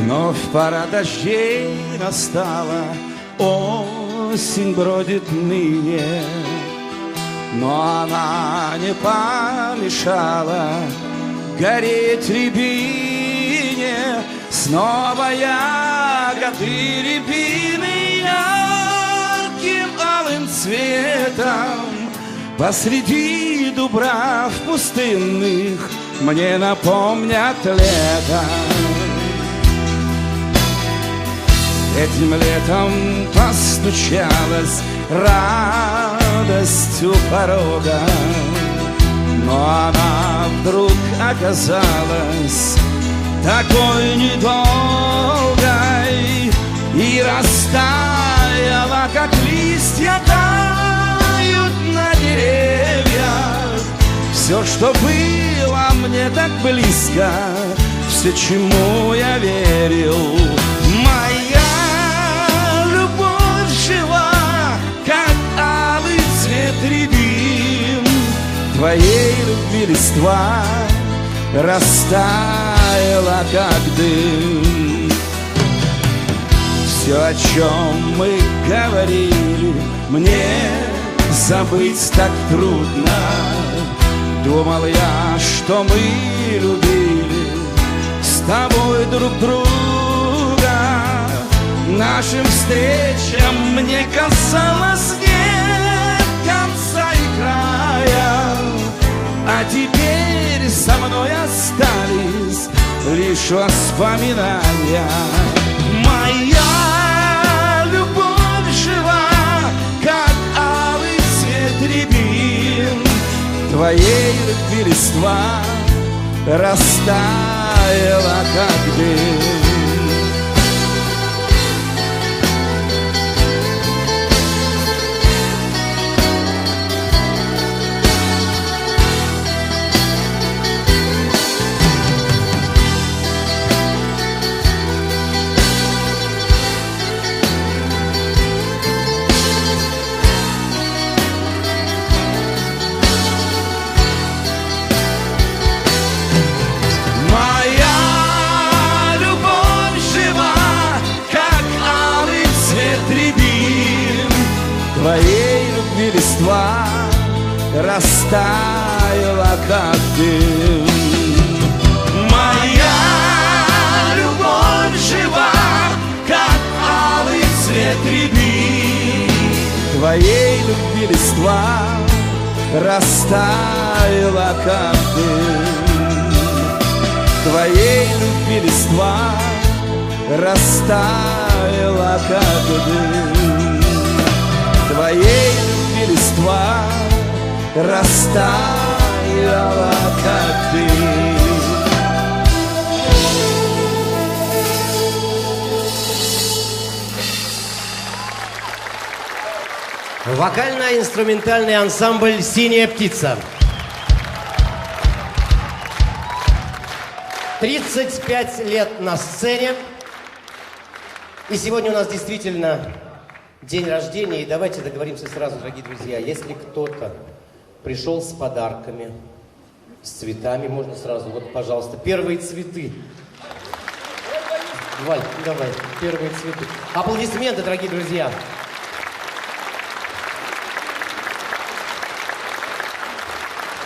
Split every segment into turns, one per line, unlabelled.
Вновь пора дождей настала, осень бродит ныне, но она не помешала гореть рябине. Снова ягоды рябины ярким алым цветом посреди дубрав пустынных мне напомнят лето. Этим летом постучалась радость у порога, но она вдруг оказалась такой недолгой и растаяла, как листья тают на деревьях. Все, что было мне так близко, все, чему я верил, моя любовь жива, как алый цвет рябин. Твоей любви листва растаяла, как дым. Все, о чем мы говорили, мне забыть так трудно. Думал я, что мы любили с тобой друг друга. Нашим встречам мне казалось нет конца и края, а теперь со мной остались лишь воспоминания. Моя любовь жива, как алый цвет рябин. Твоей любви листва растаяла, как дым. Твоей любви листва растаяла, как дым. Моя любовь жива, как алый цвет рябин. Твоей любви листва растаяла, как дым. Твоей любви листва растаяла, как дым. Твоей любви листва растаяла, как дым.
Вокально-инструментальный ансамбль «Синяя птица». 35 лет на сцене. И сегодня у нас действительно день рождения, и давайте договоримся сразу, дорогие друзья, если кто-то пришел с подарками, с цветами, можно сразу, вот, пожалуйста, первые цветы. Валь, давай, первые цветы. Аплодисменты, дорогие друзья.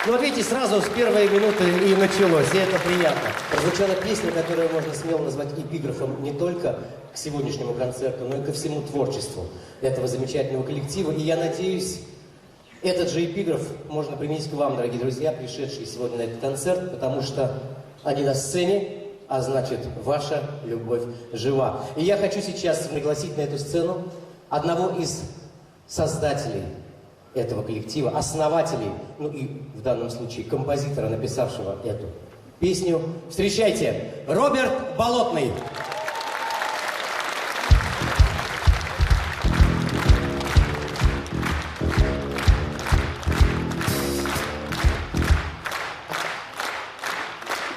Ну вот видите, сразу с первой минуты и началось, и это приятно. Прозвучала песня, которую можно смело назвать эпиграфом не только к сегодняшнему концерту, но и ко всему творчеству этого замечательного коллектива. И я надеюсь, этот же эпиграф можно применить к вам, дорогие друзья, пришедшие сегодня на этот концерт, потому что они на сцене, а значит, ваша любовь жива. И я хочу сейчас пригласить на эту сцену одного из создателей этого коллектива, основателей, ну и в данном случае композитора, написавшего эту песню. Встречайте, Роберт Болотный.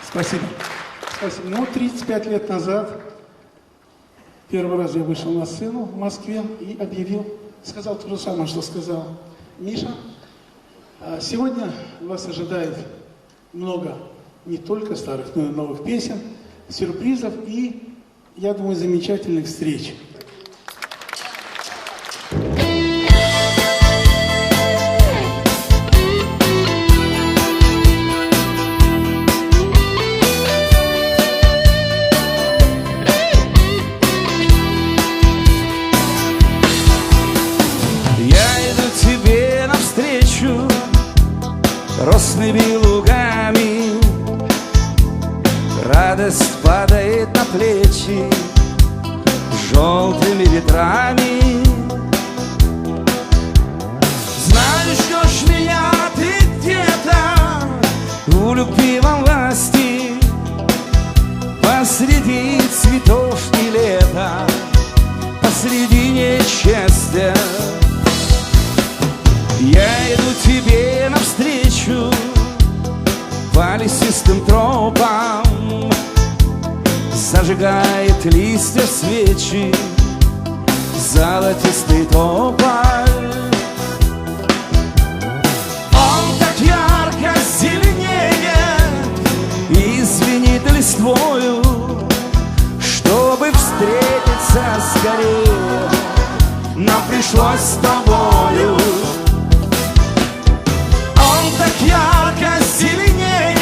Спасибо. Спасибо. Ну, 35 лет назад, первый раз я вышел на сцену в Москве и объявил, сказал то же самое, что сказал Миша. Сегодня вас ожидает много не только старых, но и новых песен, сюрпризов и я думаю, замечательных встреч.
Росными лугами радость падает на плечи желтыми ветрами. Знаю, ждешь меня ты где-то у любви во власти, посреди цветов и лета, посредине счастья. Я иду тебе навстречу по лесистым тропам, зажигает листья свечи золотистый тополь. Он так ярко зеленеет и звенит листвою, чтобы встретиться скорее нам пришлось с тобою. Так ярко зеленеет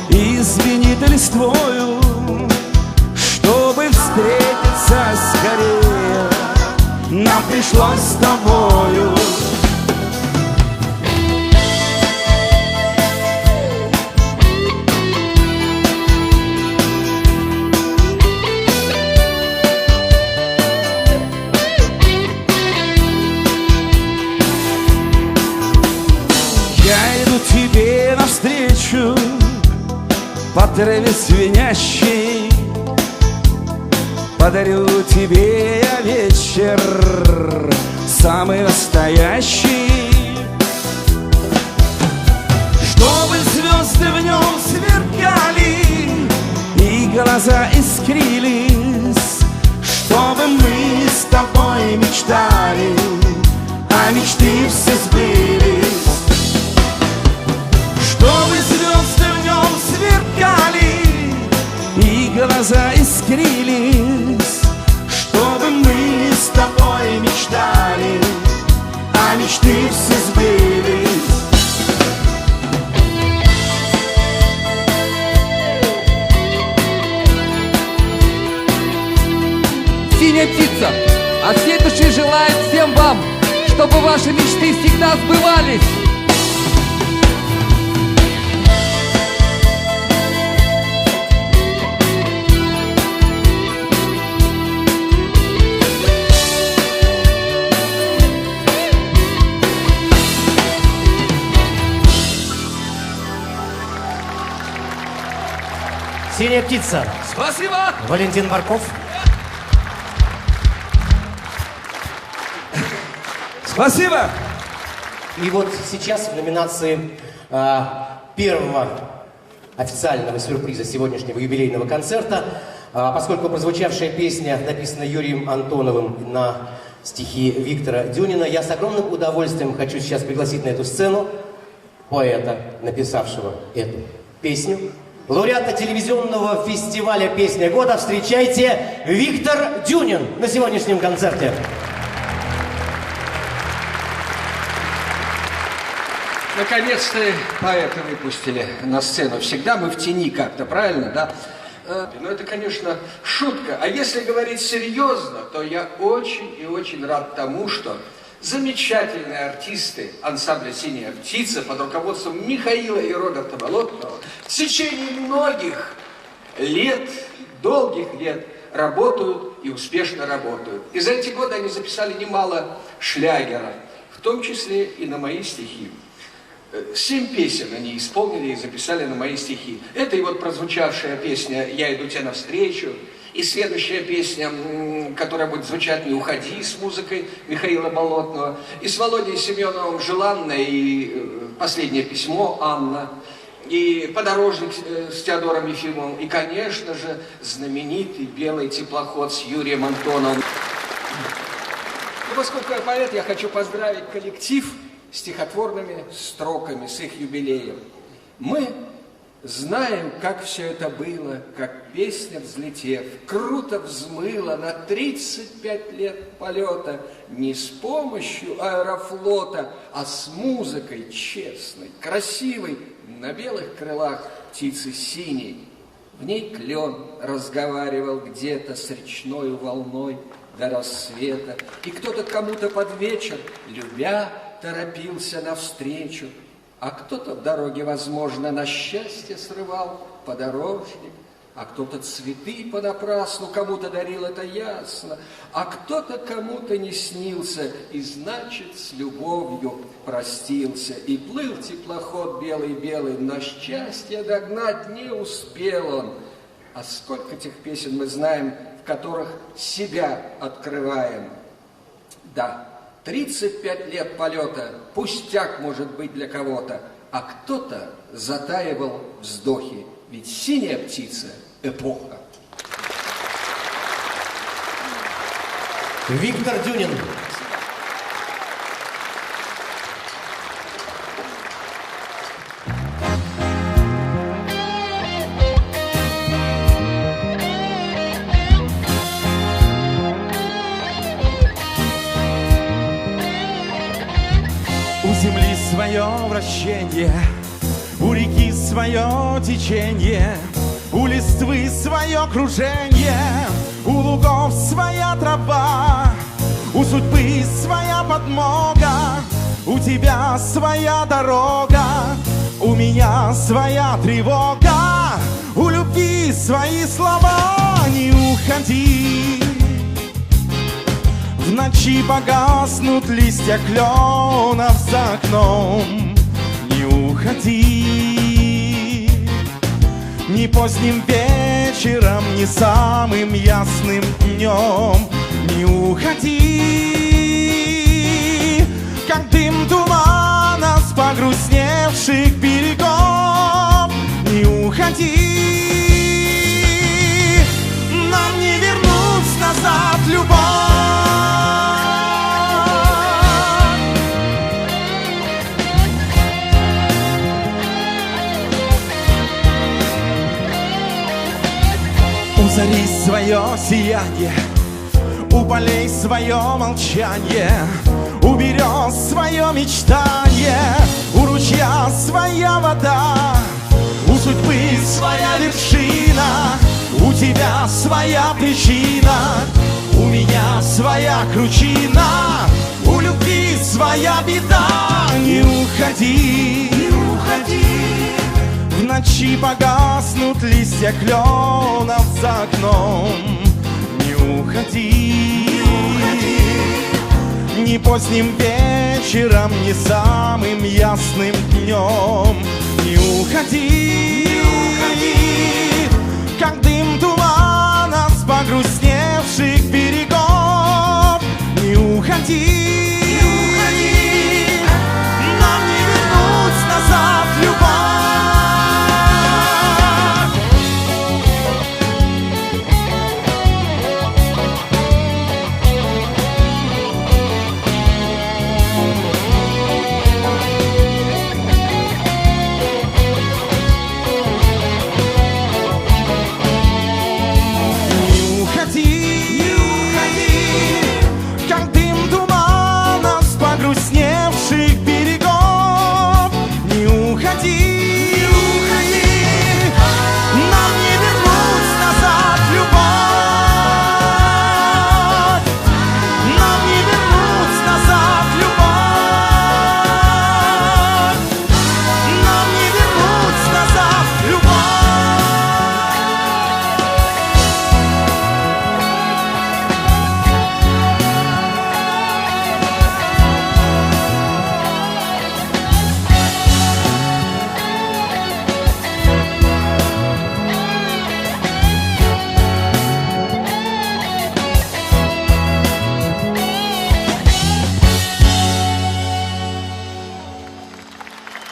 и звенит листвою, чтобы встретиться скорее нам пришлось с тобою. Тебе навстречу по траве звенящей, подарю тебе я вечер самый настоящий, чтобы звезды в нем сверкали и глаза искрились, чтобы мы с тобой мечтали, а мечты все сбылись. Чтобы звезды в нем сверкали и глаза искрились, чтобы мы с тобой мечтали, а мечты все сбылись.
Синяя птица от всей души желает всем вам, чтобы ваши мечты всегда сбывались.
«Синяя птица».
Спасибо.
Валентин Барков.
Спасибо.
И вот сейчас в номинации первого официального сюрприза сегодняшнего юбилейного концерта, поскольку прозвучавшая песня написана Юрием Антоновым на стихи Виктора Дюнина, я с огромным удовольствием хочу сейчас пригласить на эту сцену поэта, написавшего эту песню, лауреата телевизионного фестиваля «Песня года». Встречайте, Виктор Дюнин на сегодняшнем концерте.
Наконец-то поэта выпустили на сцену. Всегда мы в тени как-то, правильно, да? Ну, это, конечно, шутка. А если говорить серьезно, то я очень и очень рад тому, что замечательные артисты ансамбля «Синяя птица» под руководством Михаила и Роберта Болотного в течение многих лет, долгих лет, работают и успешно работают. И за эти годы они записали немало шлягеров, в том числе и на мои стихи. 7 песен они исполнили и записали на мои стихи. Это и вот прозвучавшая песня «Я иду тебе навстречу», и следующая песня, которая будет звучать «Не уходи» с музыкой Михаила Болотного, и с Володей Семеновым «Желанная», и «Последнее письмо» Анна, и «Подорожник» с Теодором Ефимовым, и, конечно же, знаменитый «Белый теплоход» с Юрием Антоновым. И поскольку я поэт, я хочу поздравить коллектив стихотворными строками с их юбилеем. Мы Знаем, как все это было, как песня, взлетев, круто взмыла на 35 лет полета не с помощью аэрофлота, а с музыкой честной, красивой, на белых крылах птицы синей. В ней клен разговаривал где-то с речною волной до рассвета, и кто-то кому-то под вечер, любя, торопился навстречу. А кто-то в дороге, возможно, на счастье срывал подорожник, а кто-то цветы понапрасну кому-то дарил, это ясно, а кто-то кому-то не снился и, значит, с любовью простился. И плыл теплоход белый-белый, но счастье догнать не успел он. А сколько тех песен мы знаем, в которых себя открываем. Да, 35 лет полета, пустяк может быть для кого-то, а кто-то затаивал вздохи, ведь синяя птица — эпоха.
Виктор Дюнин.
У земли свое вращение, у реки свое течение, у листвы свое кружение, у лугов своя трава, у судьбы своя подмога, у тебя своя дорога, у меня своя тревога, у любви свои слова. Не уходи, в ночи погаснут листья кленов за окном. Не уходи, ни поздним вечером, ни самым ясным днем. Не уходи, как дым тумана с погрустневших берегов. Не уходи, нам не вернуть назад любовь. У зари свое сияние, у полей свое молчание, у берез свое мечтание, у ручья своя вода, у судьбы своя вершина, у тебя своя причина, у меня своя кручина, у любви своя беда. Не уходи, не уходи, в ночи погаснут листья кленов за окном. Не уходи, ни поздним вечером, ни самым ясным днем. Не уходи, как дым тумана с погрустневших берегов. Не уходи, нам не вернуть назад любовь.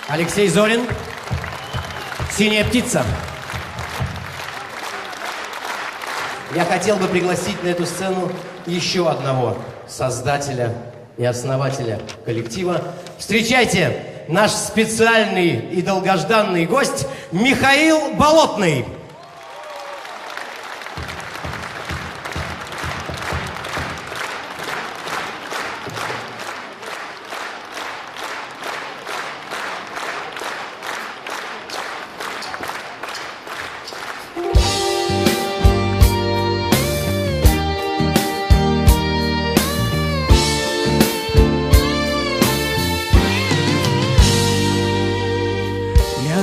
Алексей Зорин, «Синяя птица». Я хотел бы пригласить на эту сцену еще одного создателя и основателя коллектива. Встречайте, наш специальный и долгожданный гость Михаил Болотный.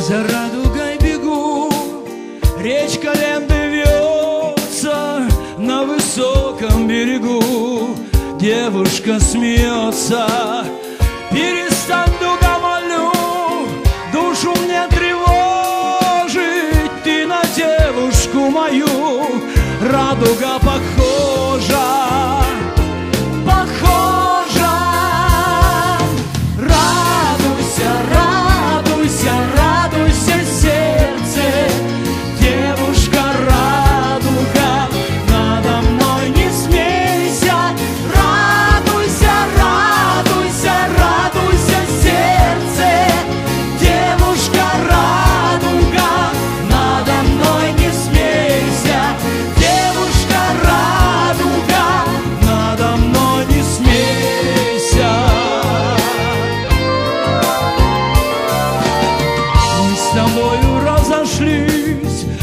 За радугой бегу, речка лентой вьется на высоком берегу. Девушка смеется, перестань, дуга, молю, душу мне тревожить. Ты на девушку мою, радуга похожа.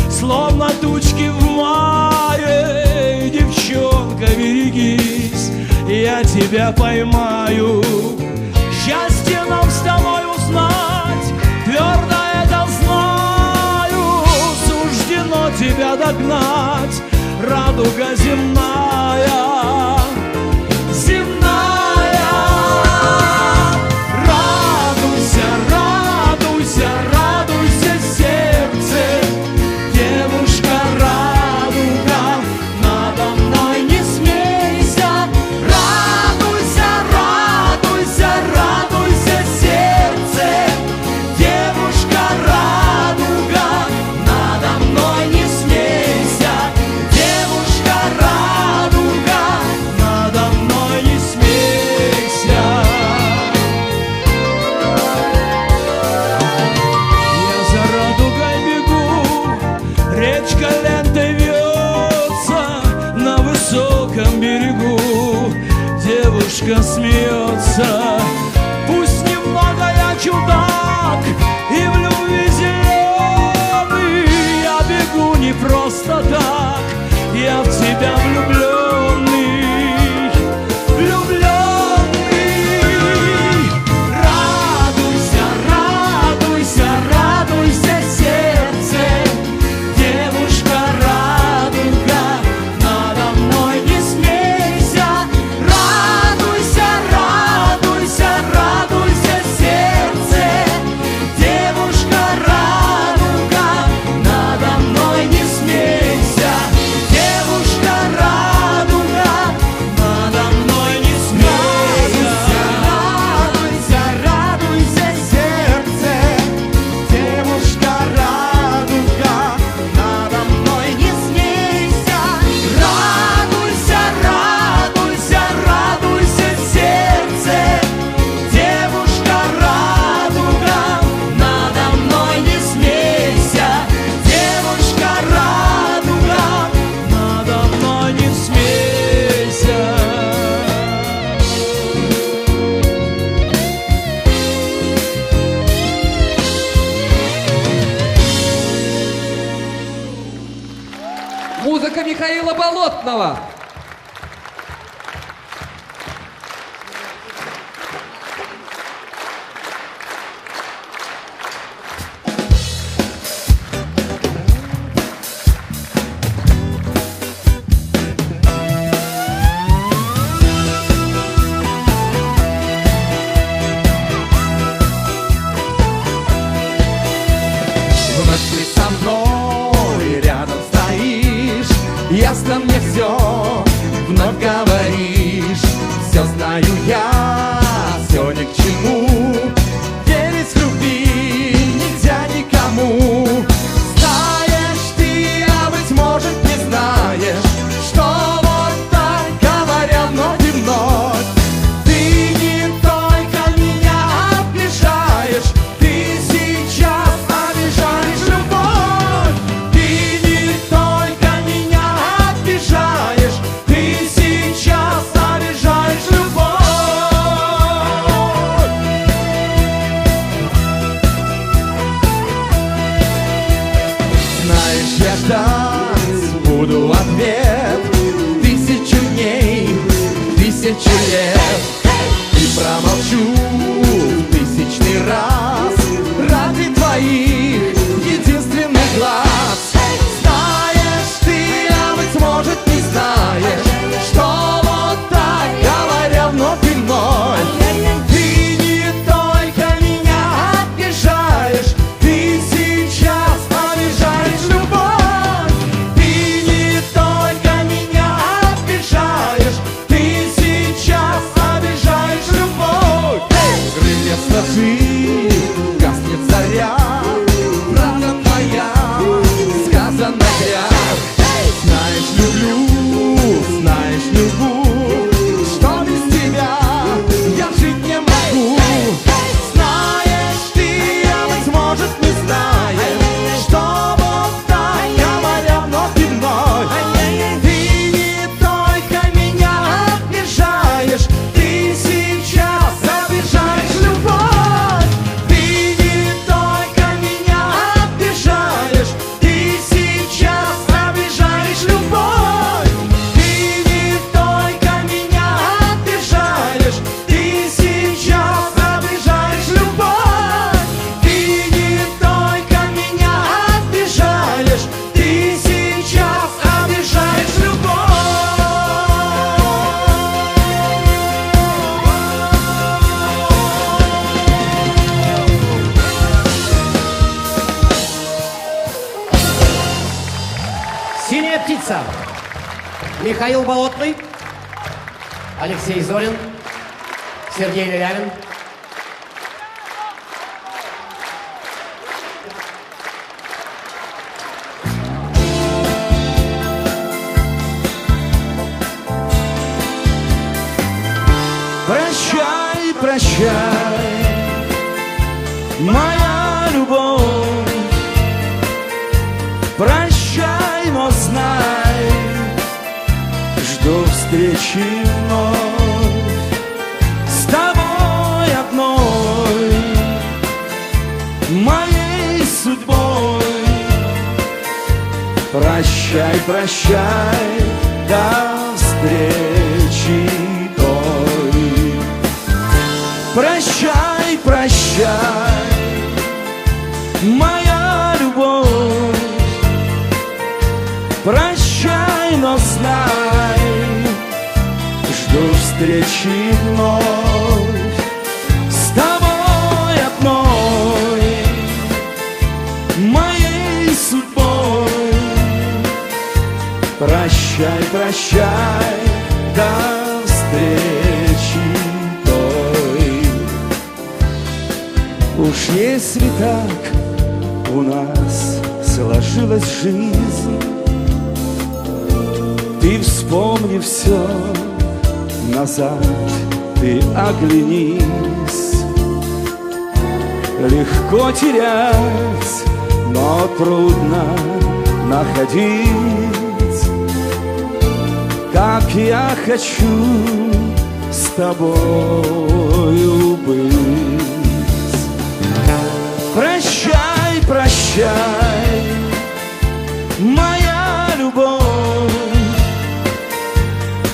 Словно тучки в мае, девчонка, берегись, я тебя поймаю. Счастье нам с тобой узнать, твердо это знаю, суждено тебя догнать, радуга земная. Девушка смеется, пусть немного я чудак и в любви зеленый. Я бегу не просто так, я в тебя влюбленный, влюбленный. Радуйся, радуйся, радуйся, сердце, девушка радуга, надо мной не смейся.
Музыка Михаила Болотного.
Вновь ты со мной рядом стоишь, ясно мне все. ждать буду ответ 1000 дней, 1000 лет. И промолчу в 1000-й раз ради твоих единственных глаз. Знаешь ты, а быть может не знаешь, что вот так, говоря вновь и вновь, ты не только меня обижаешь, ты сейчас обижаешь любовь. Ты не только меня обижаешь, ты сейчас обижаешь любовь. Крылья сложи, гаснет заря, правда моя сказана грязь. Знаешь, люблю, знаешь, любу, что без тебя я жить не могу. Знаешь ты, а быть может не знаешь, что вот так, говоря вновь и вновь, ты не только меня обижаешь, ты сейчас обижаешь любовь. Ты не только меня обижаешь, ты сейчас обижаешь любовь. Ты не только меня обижаешь, ты сейчас обижаешь любовь. Ты не только меня обижаешь, ты сейчас обижаешь любовь.
Синяя птица. Михаил Болотный, Алексей Зорин, Сергей Лялявин.
Прощай, прощай, моя любовь. Прощай, но знай, жду встречи вновь с тобой одной, моей судьбой. Прощай, прощай, до встречи той. Прощай, прощай, моя любовь. Прощай, но знай, жду встречи вновь с тобой одной, моей судьбой. Прощай, прощай, до встречи той. Уж если так у нас сложилась жизнь, ты вспомни все назад, ты оглянись. Легко терять, но трудно находить. Как я хочу с тобою быть. Прощай, прощай, моя любовь.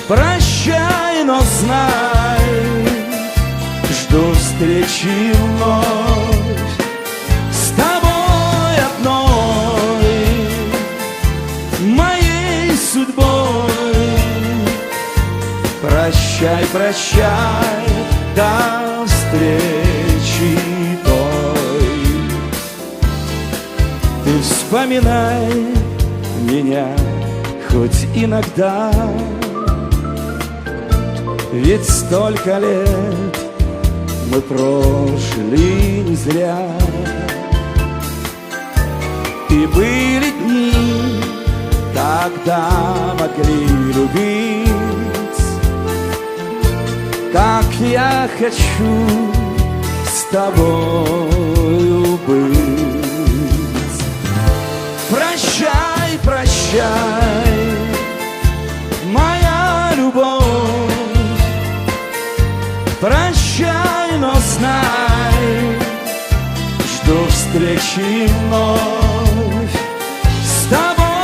Прощай, но знай, жду встречи вновь с тобой одной, моей судьбой. Прощай, прощай, до встречи той. Ты вспоминай меня хоть иногда, ведь столько лет мы прожили не зря. И были дни, когда могли любить. Как я хочу с тобою быть. Прощай, прощай, моя любовь. Прощай, но знай, жду встречи вновь с тобой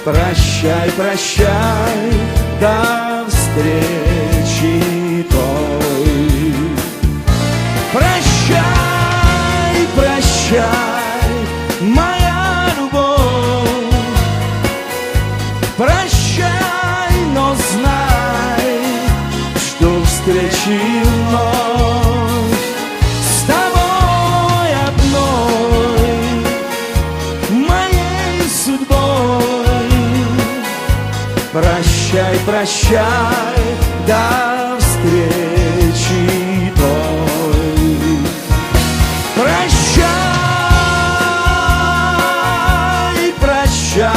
Прощай, прощай, до встречи той. Прощай, прощай, моя любовь. Прощай, но знай, что встречи вновь с тобой одной, моей судьбой. Прощай, прощай, до встречи той. Прощай, прощай.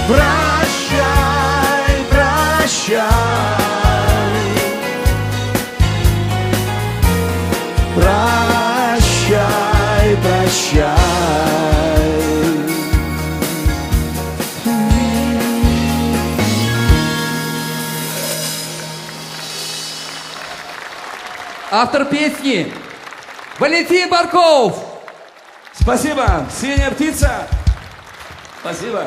Прощай, прощай, прощай.
Автор песни Валентин Барков.
Спасибо, «Синяя птица». Спасибо.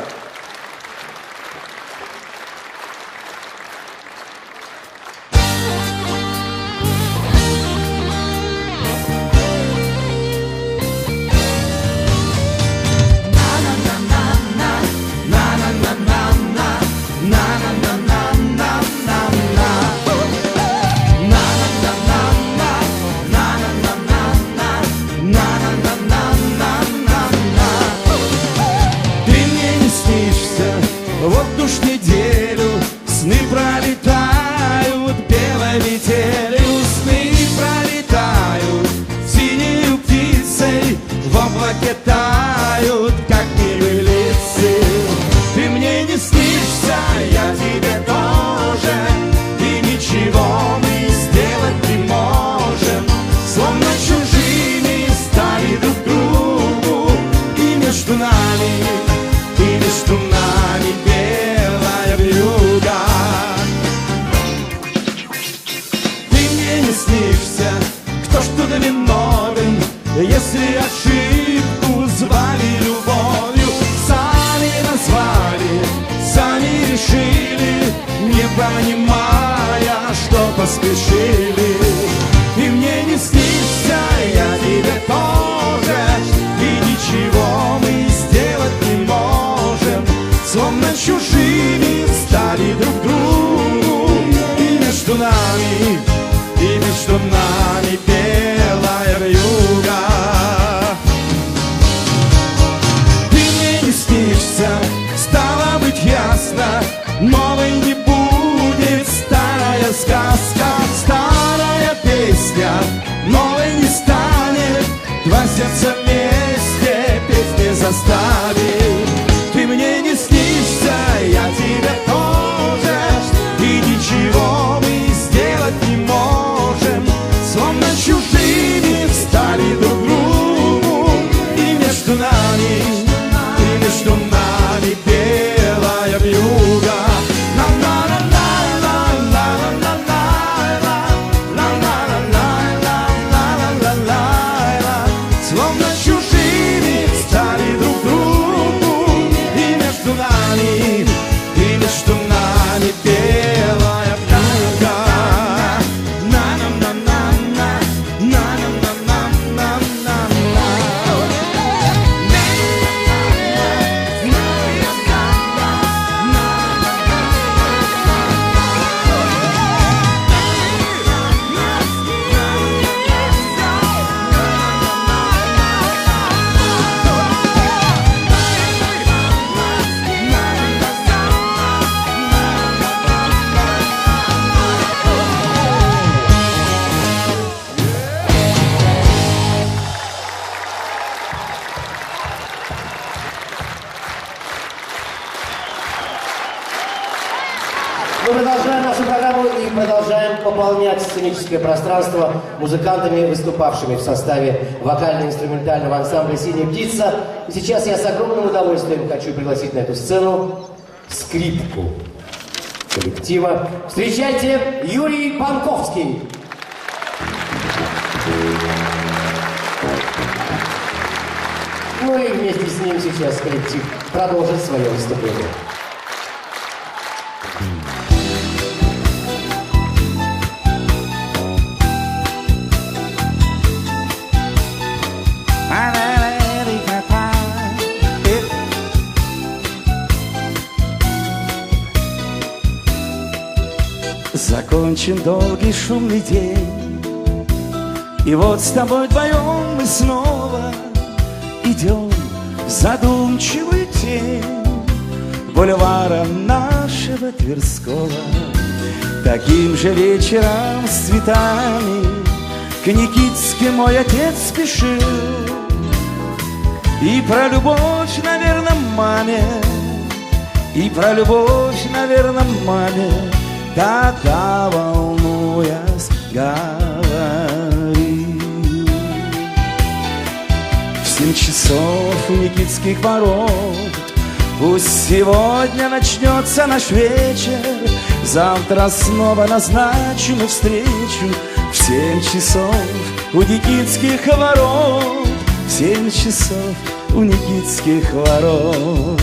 Вот уж неделю сны пролетают белой метелью, сны пролетают синею птицей, в облаке тают, как небылицы. Ты мне не снишься, я тебе тоже, и ничего мы сделать не можем, словно чужими стали друг другу, и между нами белая вьюга. Ты мне не снишься, кто ж тут виновен, если ошибку звали любовью, сами назвали, сами решили, не понимая, что поспешили. Ты мне не снишься, я тебе тоже, и ничего мы сделать не можем, словно чужими стали друг другу, и между нами белая вьюга. Ты мне не снишься, стало быть ясно, новой не будет старая сказка, старая песня новой не станет, два сердца вместе петь не заставит. Ты мне не снишься, я тебе тоже, и ничего мы сделать не можем, словно чужими стали друг другу, и между нами белая вьюга. Словно чужими стали друг другу, и между нами белая вьюга.
Мы продолжаем нашу программу и продолжаем пополнять сценическое пространство музыкантами, выступавшими в составе вокально-инструментального ансамбля «Синяя птица». И сейчас я с огромным удовольствием хочу пригласить на эту сцену скрипку. коллектива. Встречайте, Юрий Банковский. Ну и вместе с ним сейчас коллектив продолжит свое выступление.
Закончен долгий шумный день, и вот с тобой вдвоем мы снова идем в задумчивую тень бульвара нашего Тверского. Таким же вечером с цветами к Никитске мой отец спешил. И про любовь, наверное, маме, и про любовь, наверное, маме тогда, волнуясь, говорил. В 7 часов у Никитских ворот пусть сегодня начнется наш вечер, завтра снова назначим встречу. В 7 часов у Никитских ворот, в 7 часов у Никитских ворот.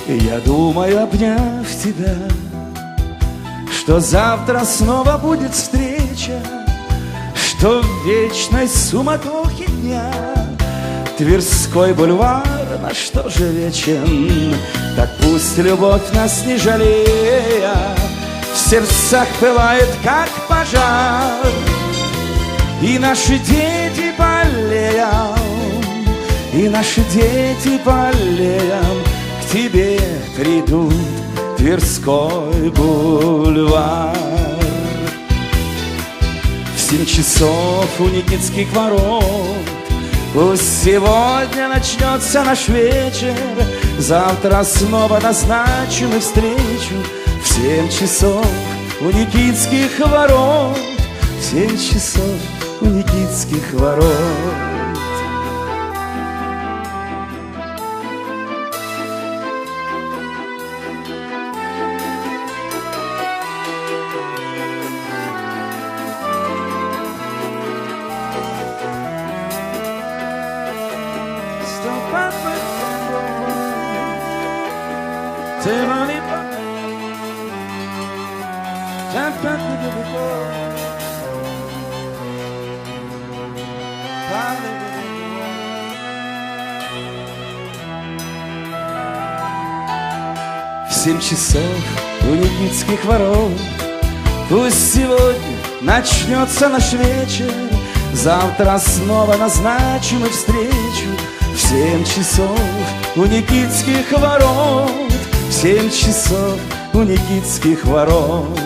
Я думаю, обняв тебя, что завтра снова будет встреча, что в вечной суматохе дня Тверской бульвар наш тоже вечен. Так пусть любовь нас не жалея в сердцах пылает, как пожар, и наши дети болеем, и наши дети болеем к тебе придут, Тверской бульвар. В 7 часов у Никитских ворот пусть сегодня начнется наш вечер, завтра снова назначим встречу. В 7 часов у Никитских ворот, в 7 часов у Никитских ворот. В 7 часов у Никитских ворот пусть сегодня начнется наш вечер, завтра снова назначим встречу. В 7 часов у Никитских ворот, в 7 часов у Никитских ворот,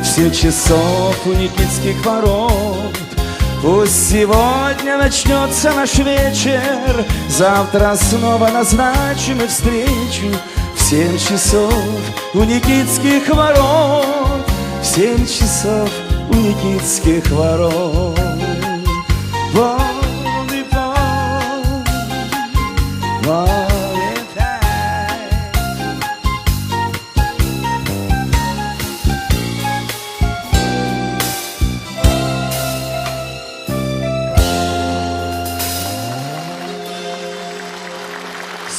в 7 часов у Никитских ворот. Пусть сегодня начнется наш вечер, завтра снова назначим встречу. В 7 часов у Никитских ворот, в 7 часов у Никитских ворот.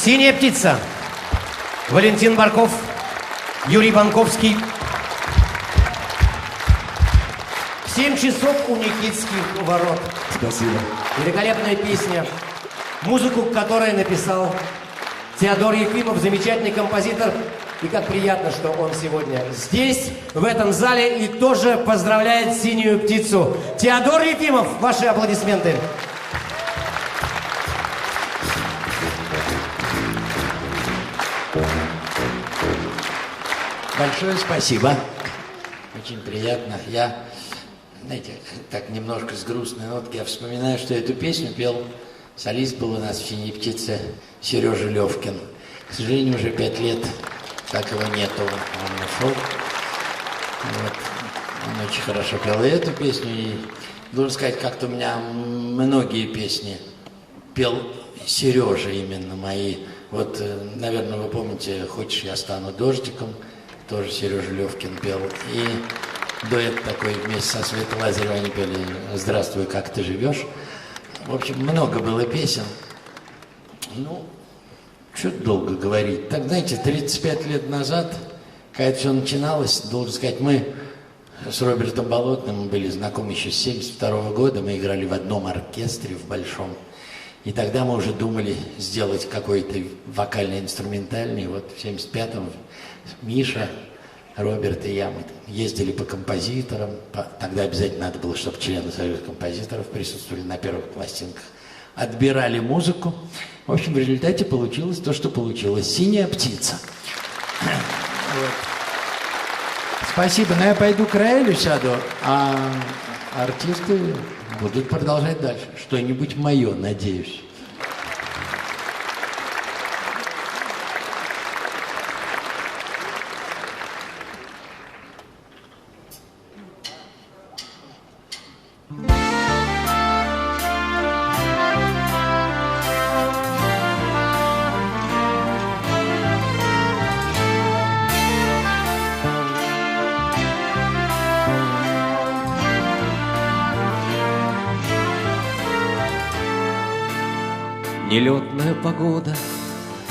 «Синяя птица». Валентин Барков, Юрий Банковский. В 7 часов у Никитских ворот.
Спасибо.
Великолепная песня, музыку к которой написал Теодор Ефимов, замечательный композитор. И как приятно, что он сегодня здесь, в этом зале, и тоже поздравляет «Синюю птицу». Теодор Ефимов, ваши аплодисменты.
Большое спасибо. Очень приятно. Я, знаете, так немножко с грустной ноткой, я вспоминаю, что эту песню пел, солист был у нас в «Синей птице» Сережа Левкин. К сожалению, уже 5 лет так его нету, он ушел. Вот. Он очень хорошо пел и эту песню, и, должен сказать, как-то у меня многие песни пел Сережа именно мои. Вот, наверное, вы помните «Хочешь, я стану дождиком», тоже Сережа Левкин пел. И дуэт такой вместе со Светой Лазаревой они пели «Здравствуй, как ты живешь». В общем, много было песен. Ну, что долго говорить. Так, знаете, 35 лет назад, когда это все начиналось, должен сказать, мы с Робертом Болотным были знакомы еще с 1972 года. Мы играли в одном оркестре, в большом. И тогда мы уже думали сделать какой-то вокально-инструментальный. Вот в 1975-м Миша, Роберт и я, мы ездили по композиторам. Тогда обязательно надо было, чтобы члены Союза композиторов присутствовали на первых пластинках. Отбирали музыку. В общем, в результате получилось то, что получилось. «Синяя птица». Вот. Спасибо. Но я пойду к роялю сяду, а артисты будут продолжать дальше. Что-нибудь мое, надеюсь.
Нелетная погода,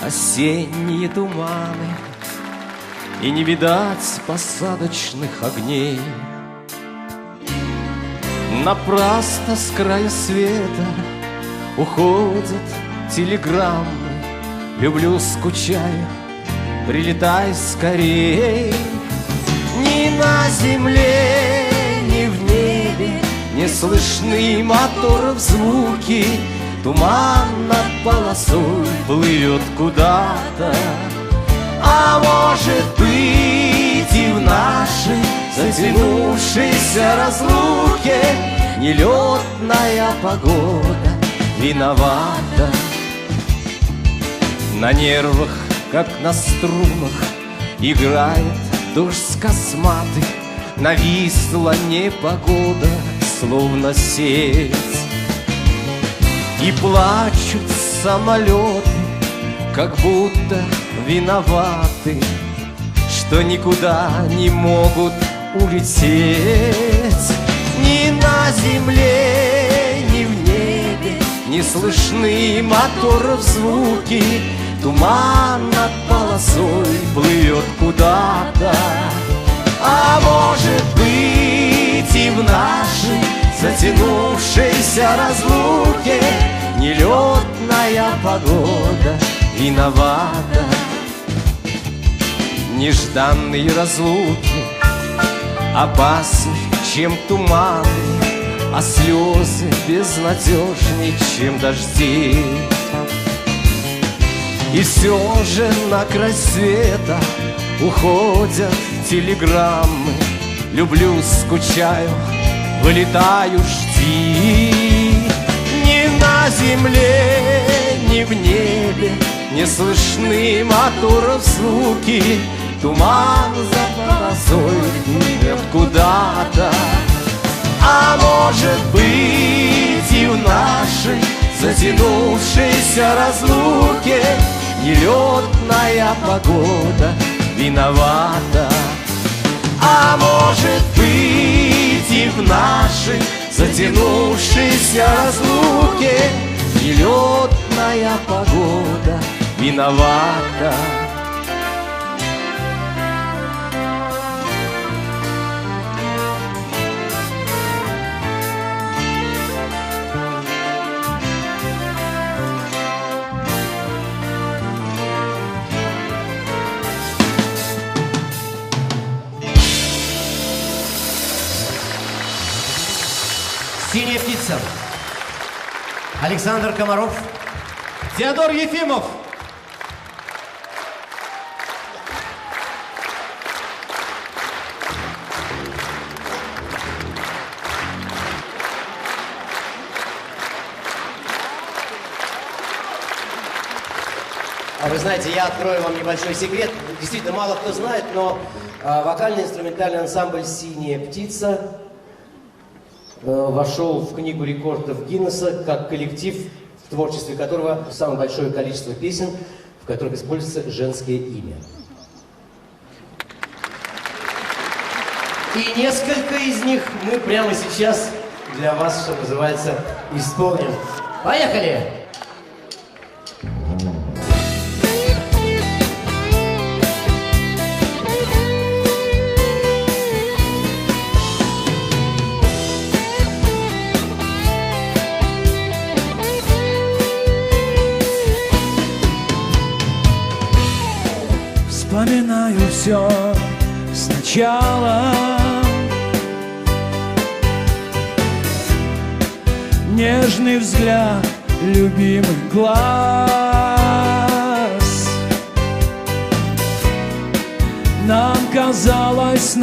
осенние туманы, и не видать посадочных огней. Напрасно с края света уходят телеграммы. Люблю, скучаю, прилетай скорей. Ни на земле, ни в небе не слышны моторов звуки. Туман над полосой плывет куда-то. А может быть, и в нашей затянувшейся разлуке нелетная погода виновата. На нервах, как на струнах, играет дождь косматый. Нависла непогода, словно сеть. И плачут самолеты, как будто виноваты, что никуда не могут улететь. Ни на земле, ни в небе не слышны моторов звуки. Туман над полосой плывет куда-то. А может быть, и в нашей затянувшейся разлуке нелетная погода виновата. Нежданные разлуки опаснее, чем туманы, а слезы безнадежнее, чем дожди. И все же на край света уходят телеграммы. Люблю, скучаю, вылетаю, жди. Ни на земле, ни в небе не слышны моторов звуки. Туман за полосой плывет куда-то. А может быть, и в нашей затянувшейся разлуке нелетная погода виновата. А может быть, и в нашей затянувшейся разлуке нелетная погода виновата.
«Синяя птица». Александр Комаров. Теодор Ефимов. А вы знаете, я открою вам небольшой секрет. Действительно, мало кто знает, но вокально-инструментальный ансамбль «Синяя птица» вошел в книгу рекордов Гиннесса как коллектив, в творчестве которого самое большое количество песен, в которых используется женское имя. И несколько из них мы прямо сейчас для вас, что называется, исполним. Поехали!
Вспоминаю все сначала. Нежный взгляд любимых глаз. Нам казалось,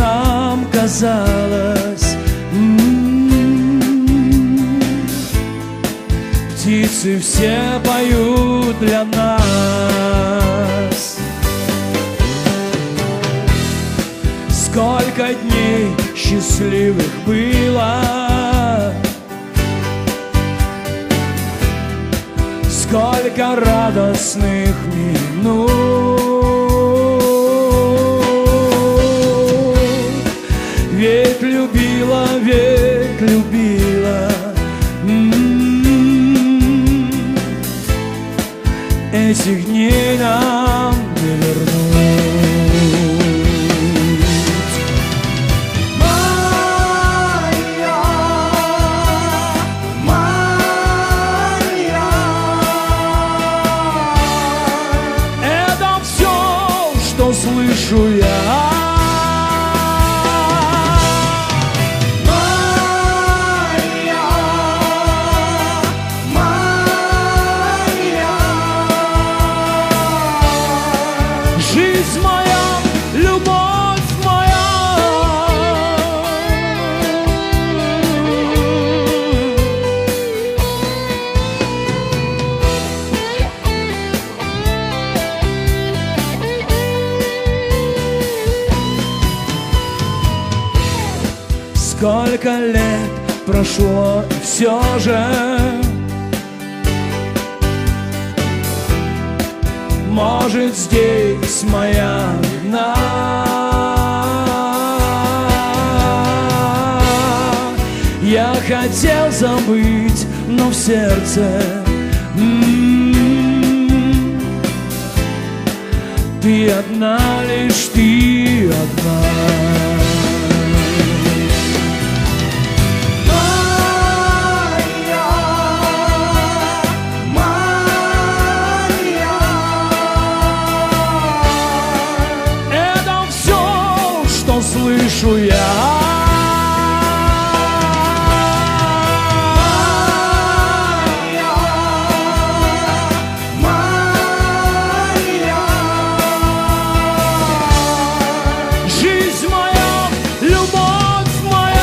птицы все поют для нас. Сколько дней счастливых было, сколько радостных минут. Ведь любила, этих дней нам не вернуть. Слышу я. Жизнь моя, любовь моя. Сколько лет прошло, и все же может, здесь моя вина. Я хотел забыть, но в сердце ты одна, лишь ты одна. Слышу я. Жизнь моя, любовь моя.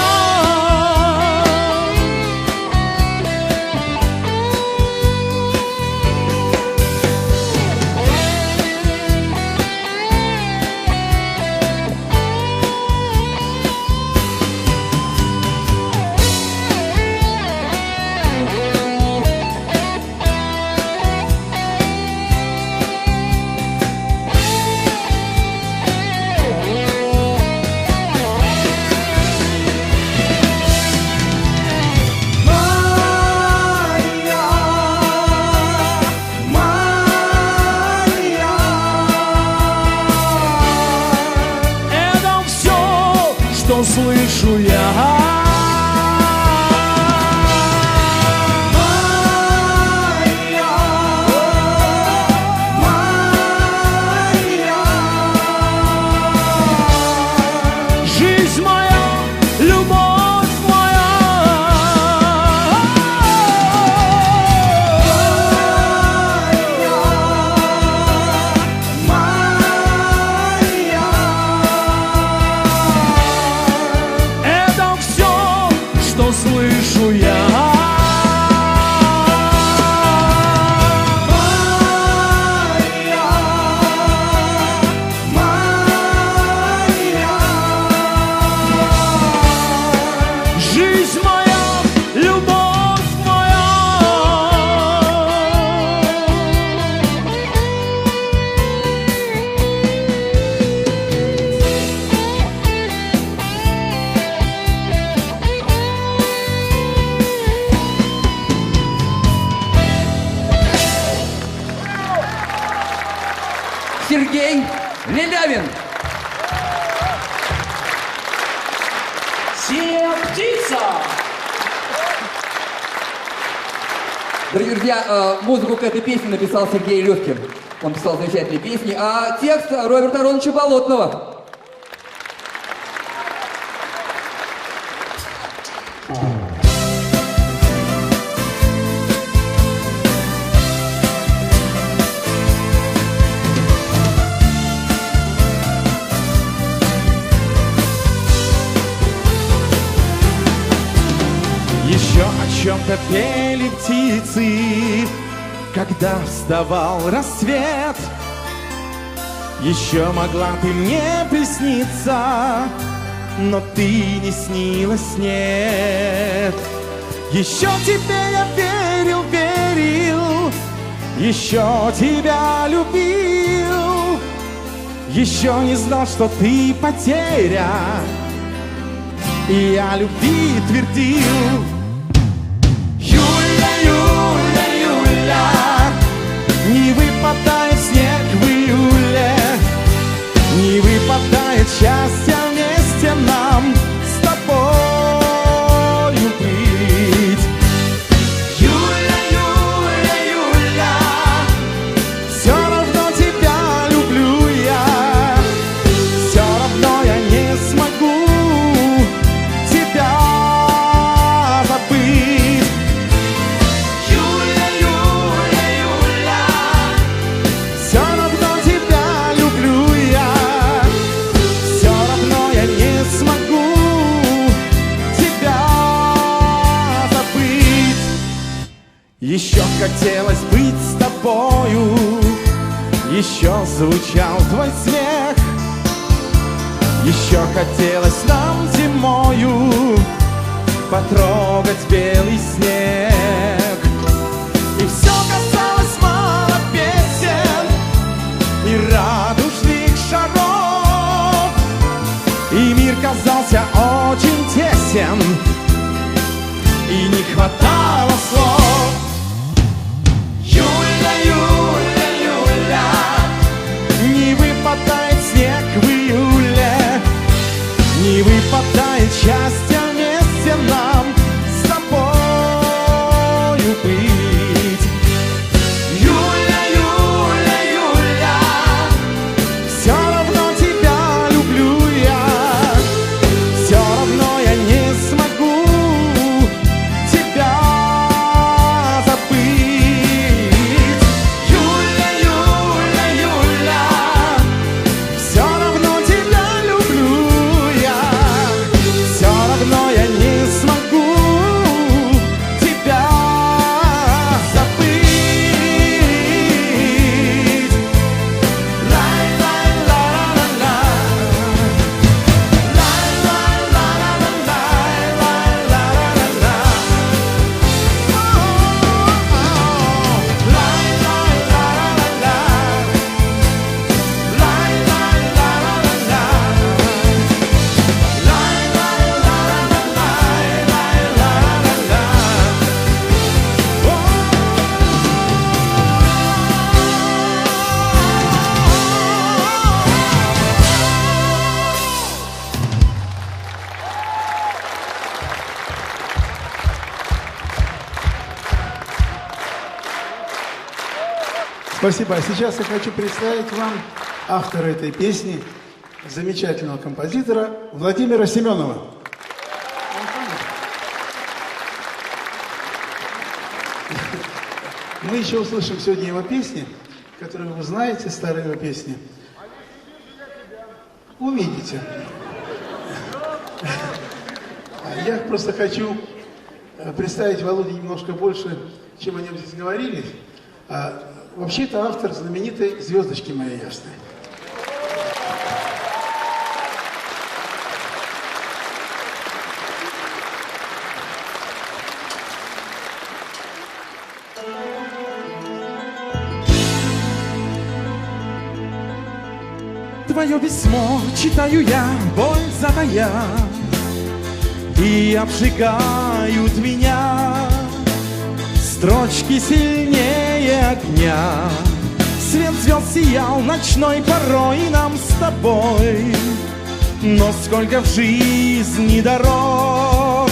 Что слышу я. Жизнь моя, любовь моя. Это все,
Сергей Лелявин.
«Синяя птица».
Дорогие друзья, музыку к этой песне написал Сергей Левкин. Он писал замечательные песни, а текст Роберта Ароновича Болотного.
Еще о чем-то пели птицы, когда вставал рассвет. Еще могла ты мне присниться, но ты не снилась, нет. Еще тебе я верил, верил, еще тебя любил, еще не знал, что ты потеря, и я любви твердил. Юля, Юля, Юля, не выпадает снег в июле, не выпадает счастья вместе нам с тобою быть. Юля, Юля, Юля, все равно тебя люблю я, все равно я не смогу тебя забыть. Юля, Юля, Юля, все равно тебя люблю я, все равно я не смогу тебя забыть. Еще хотелось быть с тобою, еще звучал твой смех, еще хотелось нам зимою потрогать белый снег. И все казалось мало песен и радужных шаров, и мир казался очень тесен, и не хватало слов. Юля, Юля, Юля, не выпадает снег в июле, не выпадает счастья вместе нам с тобою быть. Юля, Юля, Юля, все равно тебя люблю я, все равно я не смогу тебя забыть. Юля, Юля, Юля, все равно тебя люблю я, все равно я не смогу тебя забыть. Лай-лай-ла-ла-ла-ла, лай-лай-ла-ла-ла-ла, лай-лай-ла-ла-ла-ла,
Спасибо. А сейчас я хочу представить вам автора этой песни, замечательного композитора Владимира Семенова. Мы еще услышим сегодня его песни, которые вы знаете, старые его песни. Увидите. А я просто хочу представить Володю немножко больше, чем о нем здесь говорили. Вообще, это автор знаменитой «Звездочки моей ясной».
Твое письмо читаю я, боль затая, и обжигают меня строчки сильнее огня. свет звезд сиял ночной порой нам с тобой. Но сколько в жизни дорог,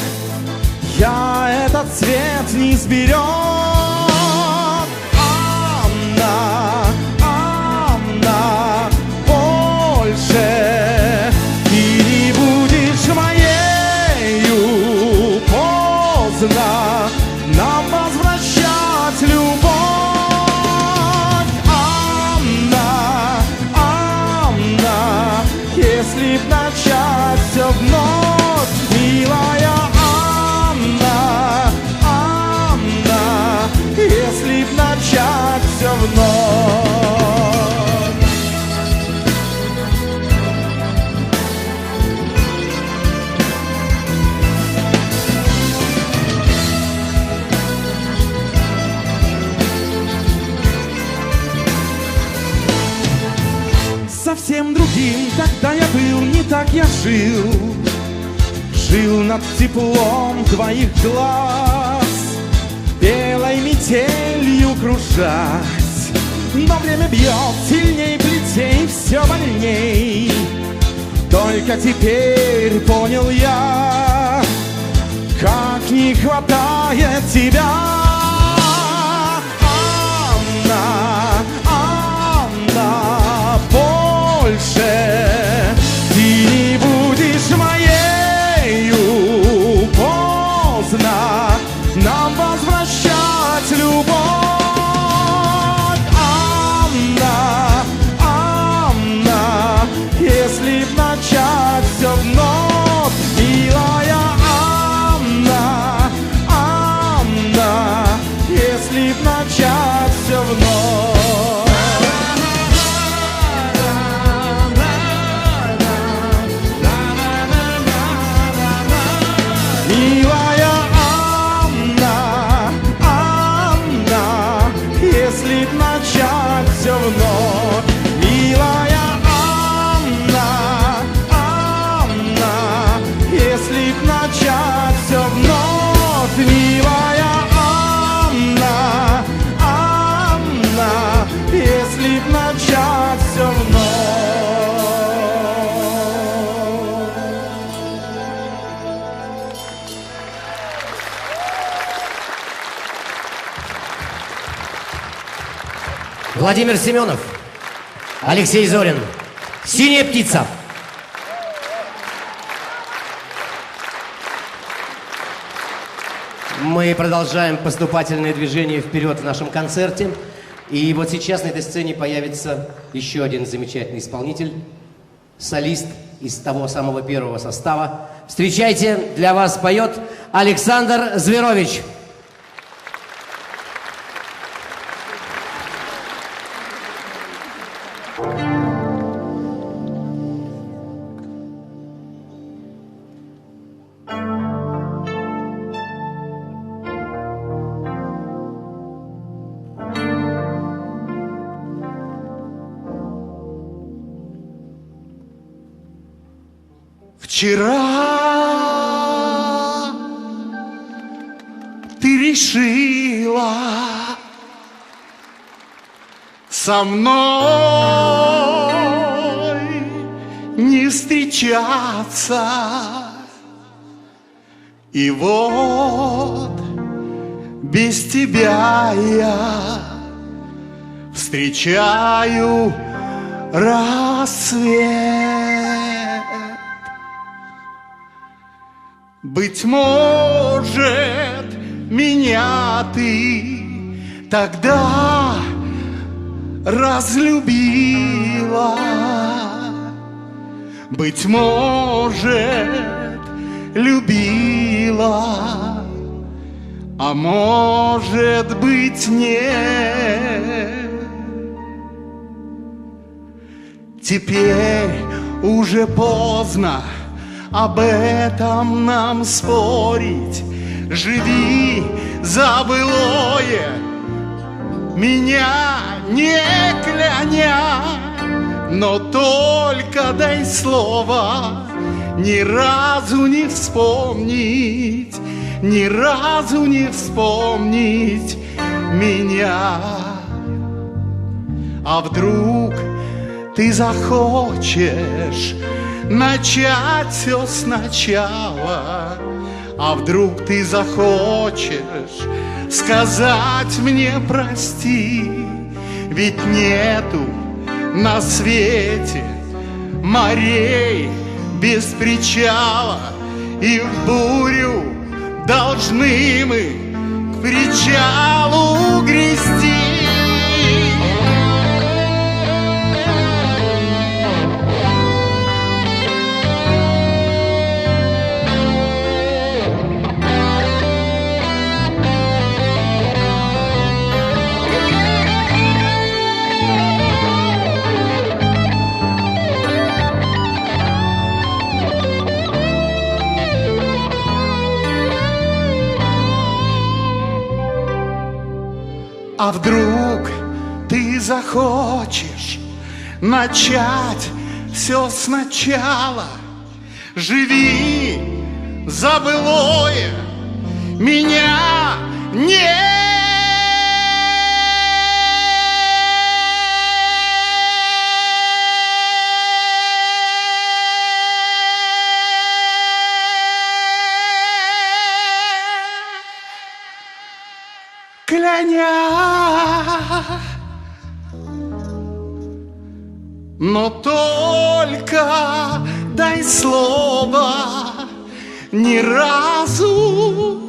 я этот свет не сберег. Анна, Анна, больше ты не будешь моею. Поздно нам возвращать любовь. Анна, Анна, если б начать все вновь, милая Анна, Анна, если б начать все вновь. Совсем другим тогда я был, не так я жил. Жил над теплом твоих глаз, белой метелью кружась. Но время бьет сильней плетей, все больней. Только теперь понял я, как не хватает тебя. Анна, Анна, больше ты не будешь моею. Поздно нам возвращать любовь. Анна, Анна, если б начать все вновь, милая Анна, Анна, если б начать все вновь. Милая Анна, Анна, если б начать все вновь. Милая Анна, Анна, если б начать все вновь. Милая Анна, Анна, если б начать все вновь.
Владимир Семенов, Алексей Зорин, «Синяя птица». Мы продолжаем поступательное движение вперед в нашем концерте. И вот сейчас на этой сцене появится еще один замечательный исполнитель, солист из того самого первого состава. Встречайте, для вас поет Александр Зверович.
Вчера ты решила со мной не встречаться, и вот без тебя я встречаю рассвет. Быть может, меня ты тогда разлюбила. Быть может, любила, а может быть, нет. Теперь уже поздно об этом нам спорить. Живи за былое, меня не кляня, но только дай слово ни разу не вспомнить, ни разу не вспомнить меня.
А вдруг ты захочешь начать все сначала? А вдруг ты захочешь сказать мне прости? Ведь нету на свете морей без причала, и в бурю должны мы к причалу грести. А вдруг ты захочешь начать все сначала? Живи за былое, меня не кляня, но только дай слово ни разу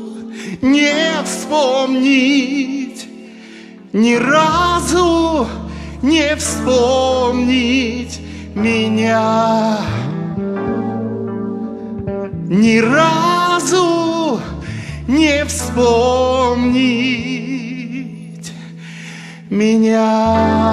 не вспомнить, ни разу не вспомнить меня, ни разу не вспомнить меня.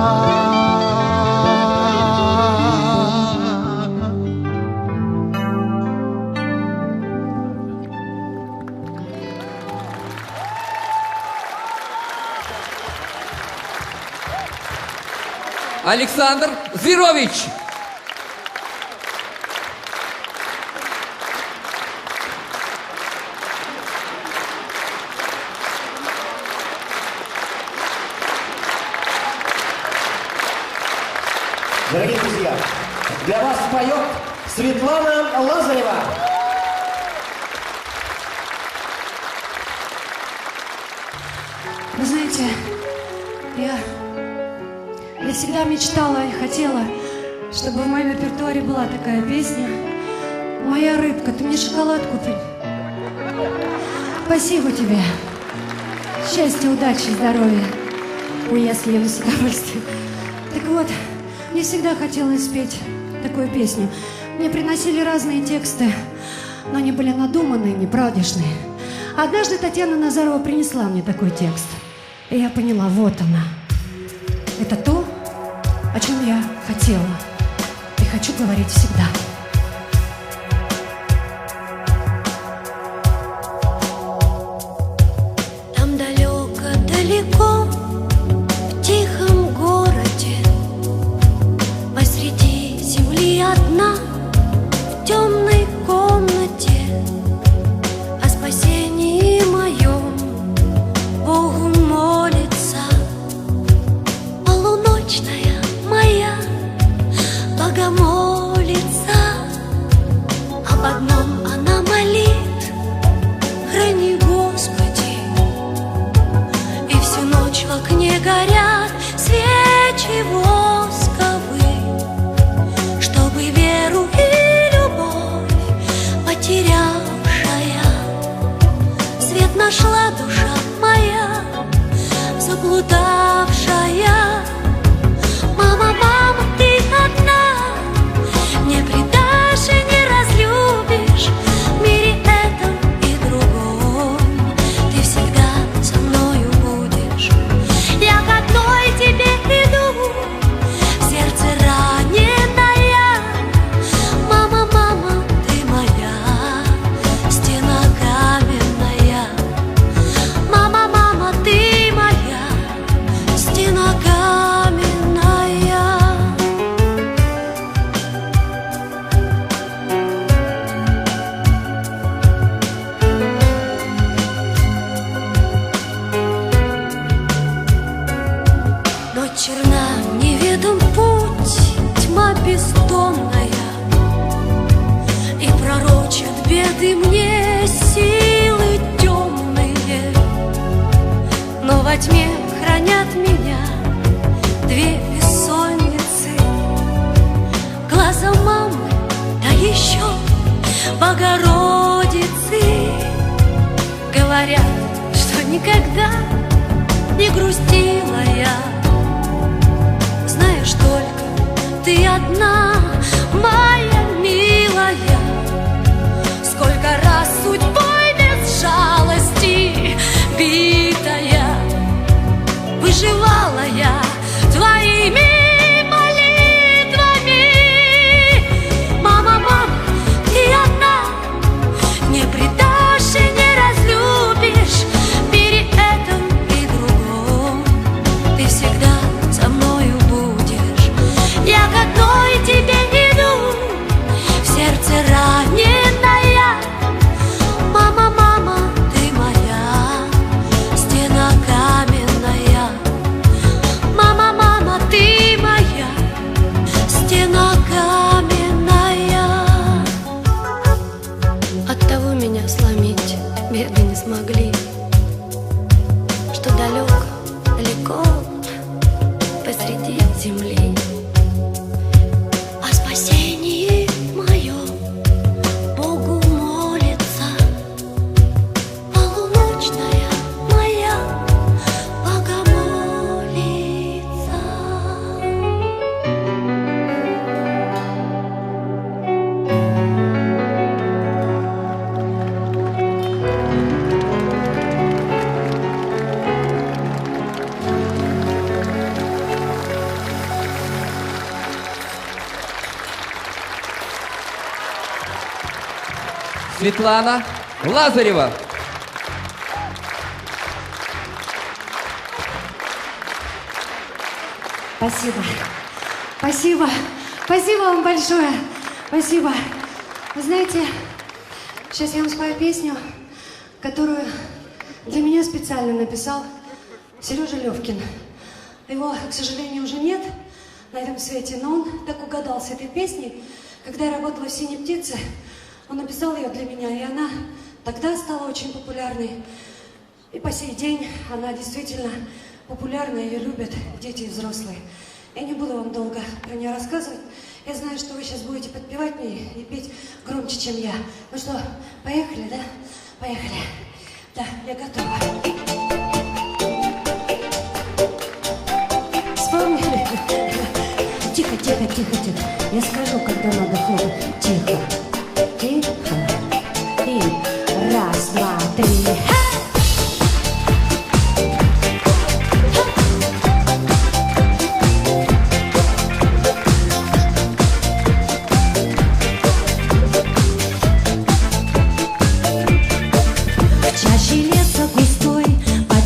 Александр Зверович.
Дорогие друзья, для вас поет Светлана Лазарева.
Вы знаете, я всегда мечтала и хотела, чтобы в моем репертуаре была такая песня. Моя рыбка, ты мне шоколадку принь. Спасибо тебе. Счастья, удачи, здоровья. Ой, я съем с удовольствием. Так вот, мне всегда хотелось спеть такую песню. Мне приносили разные тексты, но они были надуманные, неправдишные. Однажды Татьяна Назарова принесла мне такой текст. И я поняла, вот она. Это то, о чем я хотела и хочу говорить всегда.
Там далеко-далеко, в тихом городе, посреди земли одна, в темной комнате, о спасении моем Богу молится полуночная моя богомолица. во тьме хранят меня две бессонницы. Глаза мамы, да еще Богородицы. Говорят, что никогда не грустила я. Знаешь, только ты одна, моя милая. Сколько раз судьбой без жалости битая, выживала я твоими молитвами. Мама, мама, ты одна, не предашь и не разлюбишь. Перед этим и другом ты всегда со мною будешь. Я к одной тебе иду, в сердце раненая. Мама, мама, ты моя, стена каменная. Мама, мама, ты моя, стена каменная. Оттого меня сломить беды не смогли, что далеко, далеко посреди земли. О спасении моем Богу молится полуночная моя богомолица.
Светлана Лазарева.
Спасибо. Спасибо. Спасибо вам большое. Спасибо. Вы знаете, сейчас я вам спою песню, которую для меня специально написал Сережа Левкин. Его, к сожалению, уже нет на этом свете, но он так угадал с этой песней. Когда я работала в «Синей птице», он написал ее для меня, и она тогда стала очень популярной. И по сей день она действительно популярна, ее любят дети и взрослые. Я не буду вам долго про нее рассказывать. Я знаю, что вы сейчас будете подпевать мне и петь громче, чем я. Ну что, поехали, да? Поехали. Да, я готова. Вспомнили? Тихо, тихо, тихо, тихо. Я скажу, когда надо хлопать. Тихо. Тихо. И раз, два, три.
Под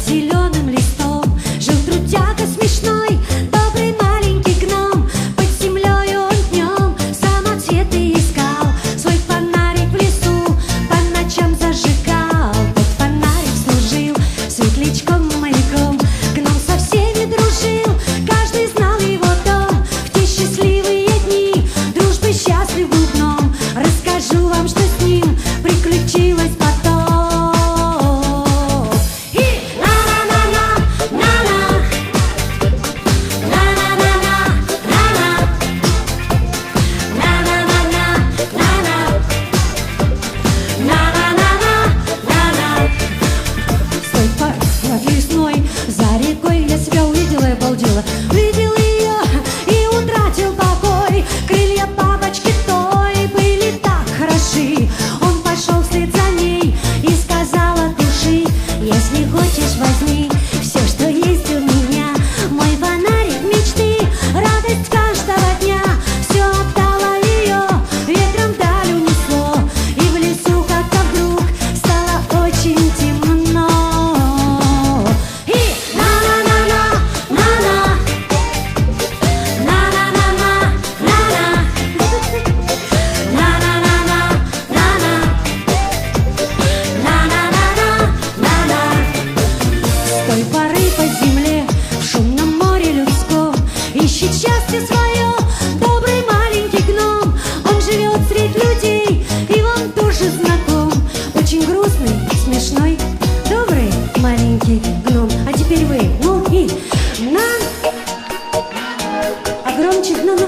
Громче, ну-ну.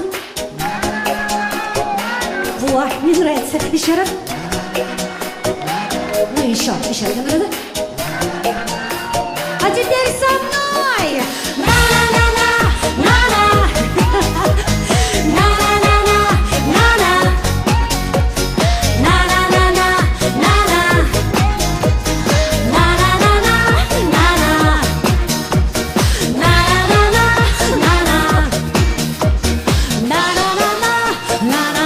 Во, мне нравится. Еще раз. Ну еще. Мне нравится. А теперь со мной. На-на-на-на, на-на. На-на-на-на, на-на. На-на-на-на, на-на.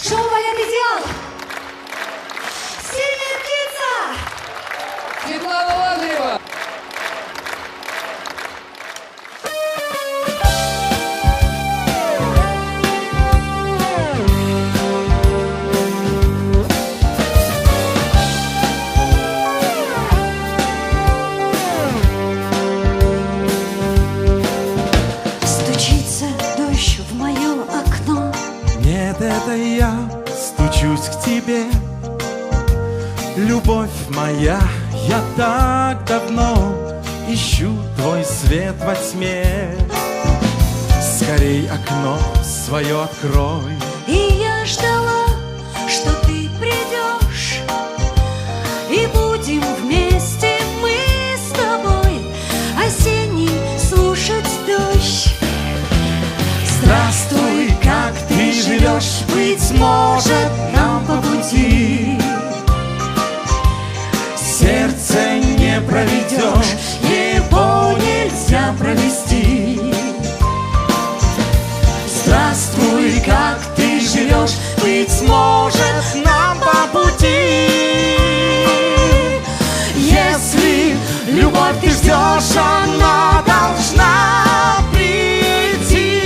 Шоу-балет «Идеал». Сильная птица.
Светлана Лазарева!
Стучится дождь в мое окно.
Нет, это я стучусь к тебе. Любовь моя, я так давно ищу твой свет во тьме. Скорей окно свое открой.
И я ждала, что ты придешь, и будем вместе мы с тобой осенний слушать дождь.
Здравствуй, как ты живешь? Быть может, нам по пути. Сердце не проведешь, его нельзя провести. Здравствуй, как ты живешь? Быть может, нам по пути. Если любовь ты ждешь, она должна прийти.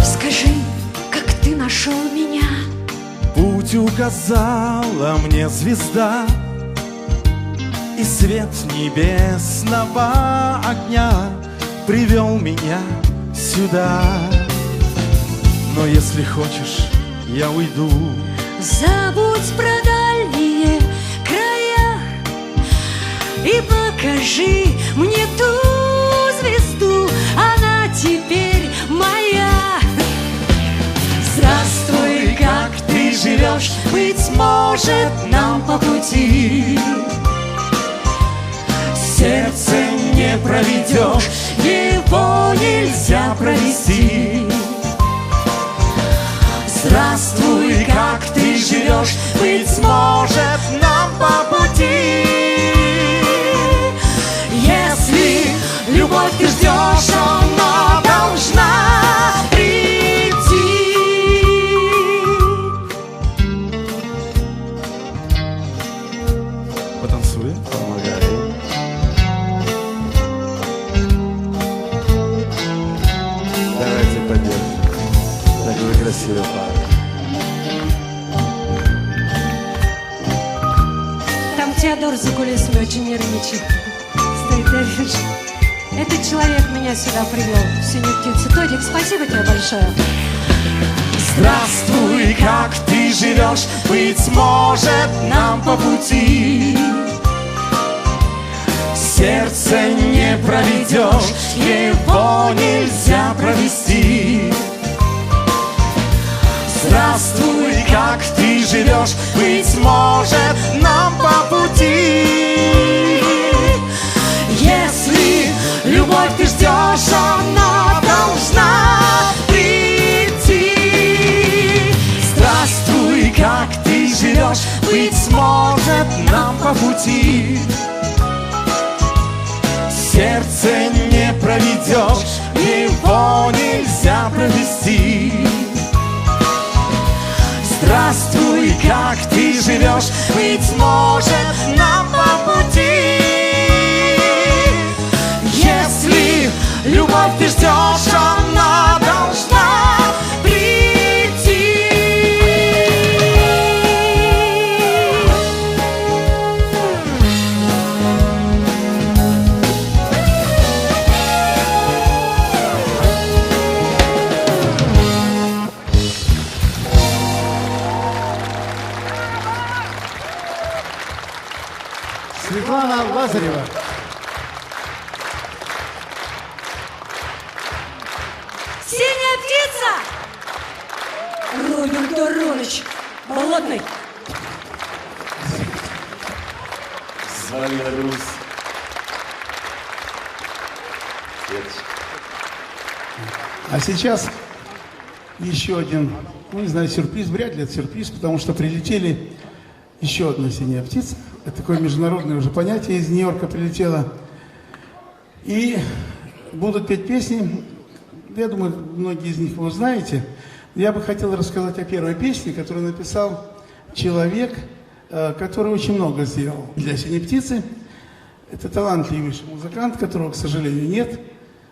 Скажи, как ты нашел меня?
Путь указала мне звезда, и свет небесного огня привел меня сюда. Но если хочешь, я уйду.
Забудь про дальние края и покажи мне ту звезду, она теперь моя.
Здравствуй, как ты живешь? Быть может, нам по пути. Сердце не проведешь, его нельзя провести. Здравствуй, как ты живешь? Быть может, нам по пути. Если любовь ты ждешь, она должна прийти. Потанцуем? Помогай. Давайте поддержим. Такой красивый парк.
Там Теодор за кулисами очень нервничает. Стоит рядом. Этот человек меня сюда привел, синюю птицу. Тодик, спасибо тебе большое.
Здравствуй, как ты живешь? Быть может, нам по пути. Сердце не проведешь, его нельзя провести. Здравствуй, как ты живешь? Быть может, нам по пути. Если любовь ты ждешь, она должна прийти. Здравствуй, как ты живешь? Быть может, нам по пути. Сердце не проведешь, его нельзя провести. Здравствуй, как ты живешь? Быть может, нам по пути. Если любовь ты ждешь, она должна прийти.
Светлана Лазарева.
Синяя птица! Роберт Аронович, Болотный.
Звали на груз.
А сейчас еще один, ну не знаю, сюрприз, вряд ли это сюрприз, потому что прилетели еще одна синяя птица. Это такое международное уже понятие, из Нью-Йорка прилетело. И будут петь песни, я думаю, многие из них вы знаете. Я бы хотел рассказать о первой песне, которую написал человек, который очень много сделал для синей птицы. Это талантливейший музыкант, которого, к сожалению, нет.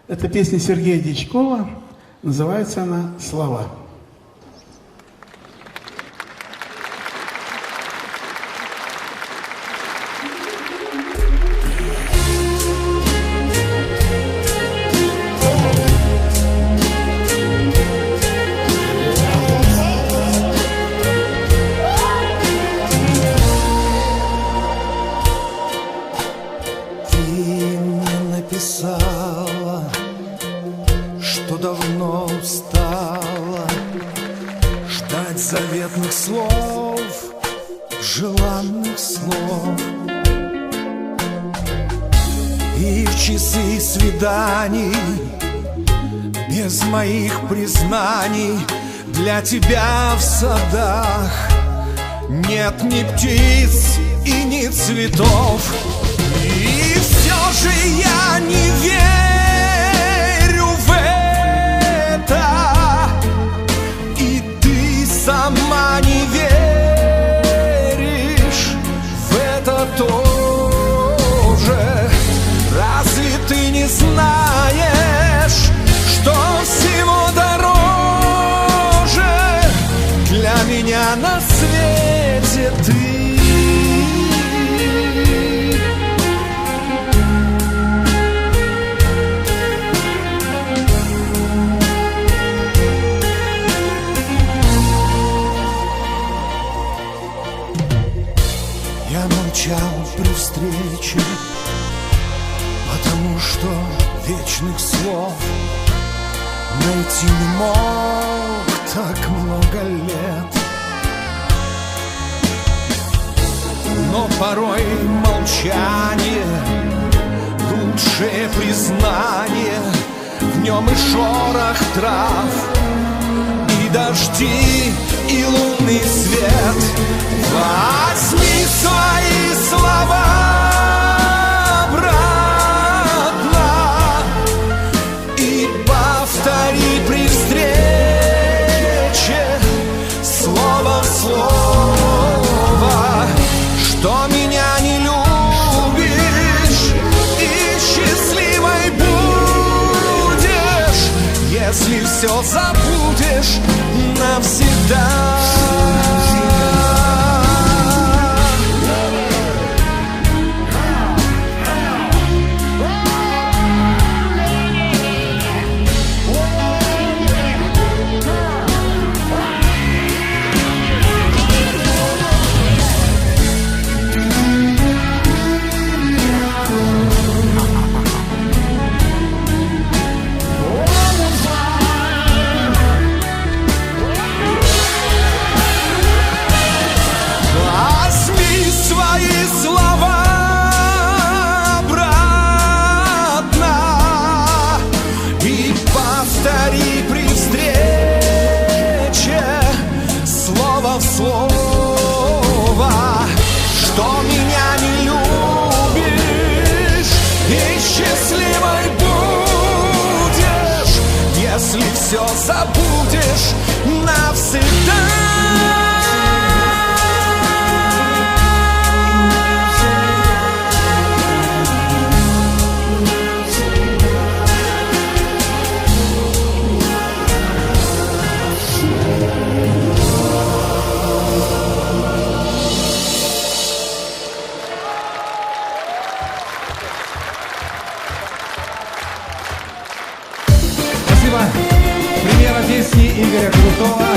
Это песня Сергея Дьячкова. Называется она «Слова».
Заветных слов, желанных слов. И в часы свиданий, без моих признаний, для тебя в садах нет ни птиц и ни цветов. И все же я не верю в это. Сама не веришь в это тоже. Разве ты не знаешь, что всего дороже для меня на свете ты? При встрече, потому что вечных слов найти не мог так много лет. Но порой молчание — лучшее признание. В нем и шорох трав, и дожди, и лунный свет. Возьми свои слова обратно и повтори при встрече слово в слово, что меня не любишь и счастливой будешь, если все забудешь навсегда. Все забудешь навсегда.
Спасибо. Премьера песни Игоря Крутого.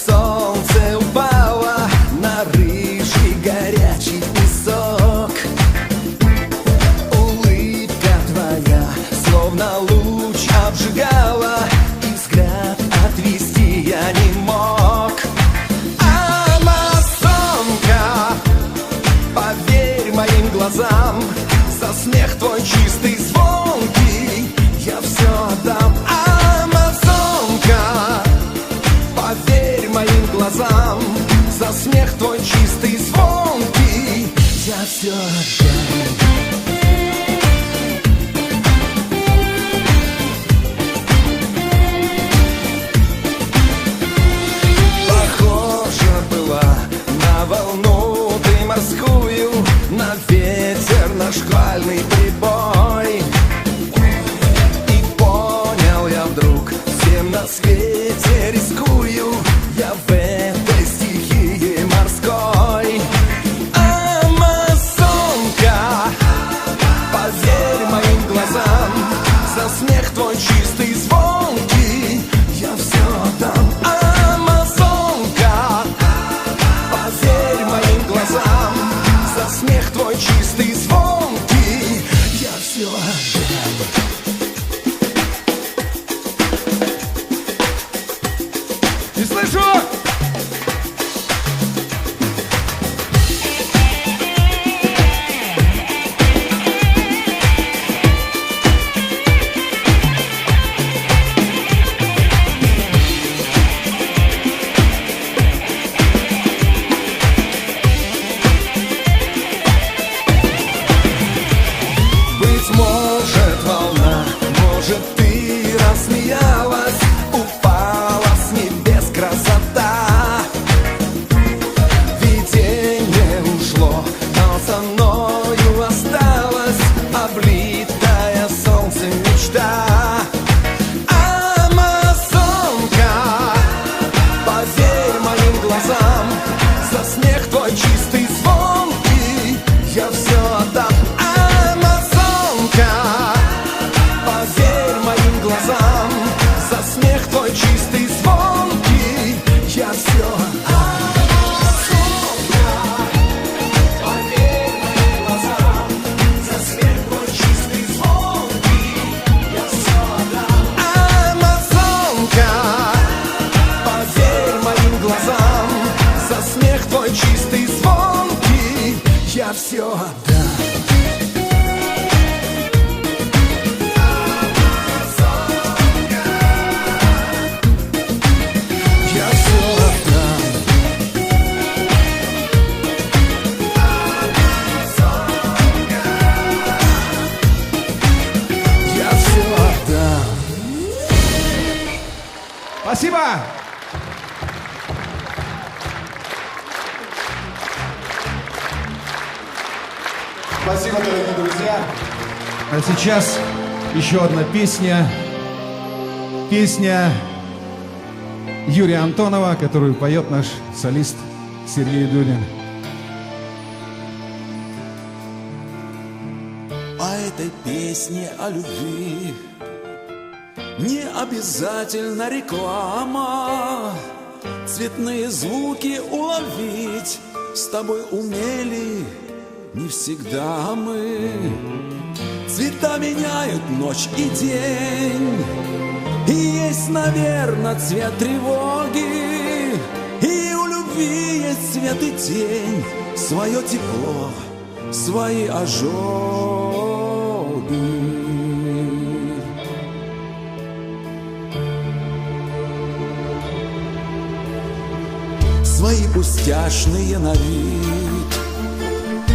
солнце упало на рыжий горячий песок. Улыбка твоя словно луч обжигала, и взгляд отвести я не мог. Амазонка, поверь моим глазам, за смех твой чистый, звонкий я все отдам. Амазонка, поверь моим глазам, за смех твой чистый, звонкий я все отдам. Похожа была на волну ты морскую, на ветер, на шквальный прибой. И понял я вдруг, всем на свете рискую я в этой стихии морской. Амазонка, поверь моим глазам, за смех твой чистый, звонкий я все отдам. Амазонка, поверь моим глазам, за смех твой чистый, звонкий я все отдам.
Не слышу!
Быть может, волна, может, ты рассмеялась, упала с небес красота. Видение ушло, но со мною осталась облитая солнцем мечта. Амазонка, поверь моим глазам, за смех твой чистый, звонкий я все отдам. Амазонка, поверь моим глазам, за смех твой чистый, звонкий я все отдам. Амазонка, поверь моим глазам, за смех твой чистый, звонкий я все отдам. Амазонка, поверь моим глазам, за смех твой чистый, звонкий я все отдам. Я все отдам. Я все отдам.
Спасибо!
Спасибо, дорогие друзья.
А сейчас еще одна песня. Песня Юрия Антонова, которую поет наш солист Сергей Дудин.
По этой песне о любви не обязательно реклама. Цветные звуки уловить с тобой умели не всегда мы. Цвета меняют ночь и день, и есть, наверное, цвет тревоги. И у любви есть цвет и тень, свое тепло, свои ожоги. Свои пустяшные на вид,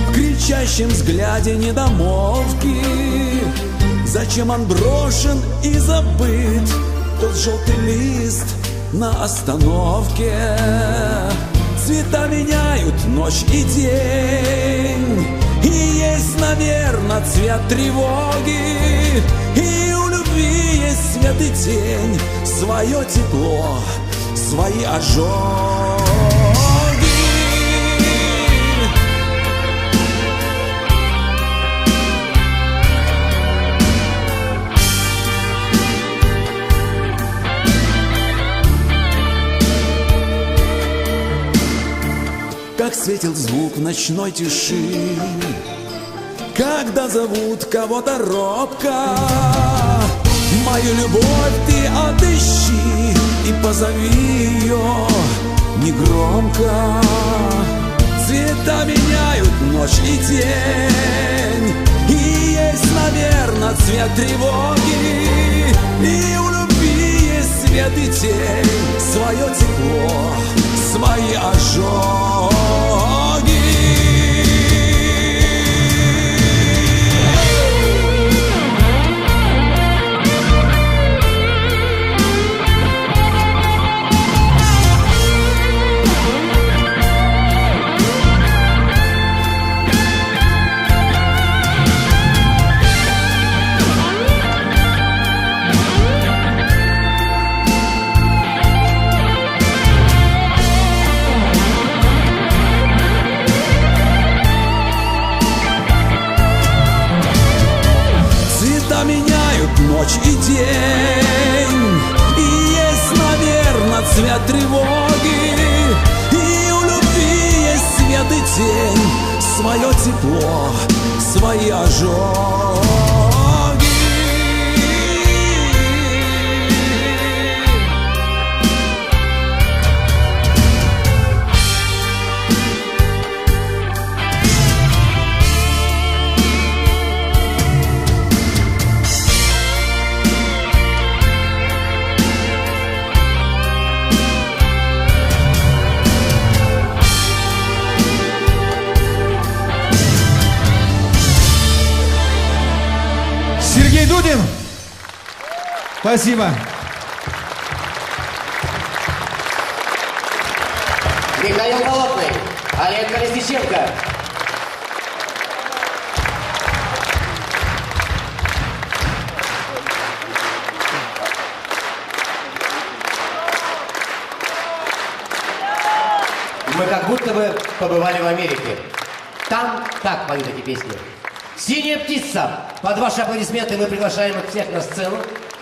в кричащем взгляде недомолвки. Зачем он брошен и забыт, тот желтый лист на остановке? Цвета меняют ночь и день, и есть, наверное, цвет тревоги. И у любви есть свет и тень, свое тепло, свои ожоги. как светил звук в ночной тиши, когда зовут кого-то робко. Мою любовь ты отыщи и позови ее негромко. Цвета меняют ночь и день, и есть, наверное, цвет тревоги. И у любви есть свет и тень, свое тепло, свои ожоги. Ночь и день, и есть, наверное, цвет тревоги. И у любви есть свет и тень, свое тепло, свои ожоги.
Сергей Дудин. Спасибо.
Михаил Болотный, Олег Колесниченко. Мы как будто бы побывали в Америке. Там так поют эти песни. «Синяя птица». Под ваши аплодисменты мы приглашаем их всех на сцену,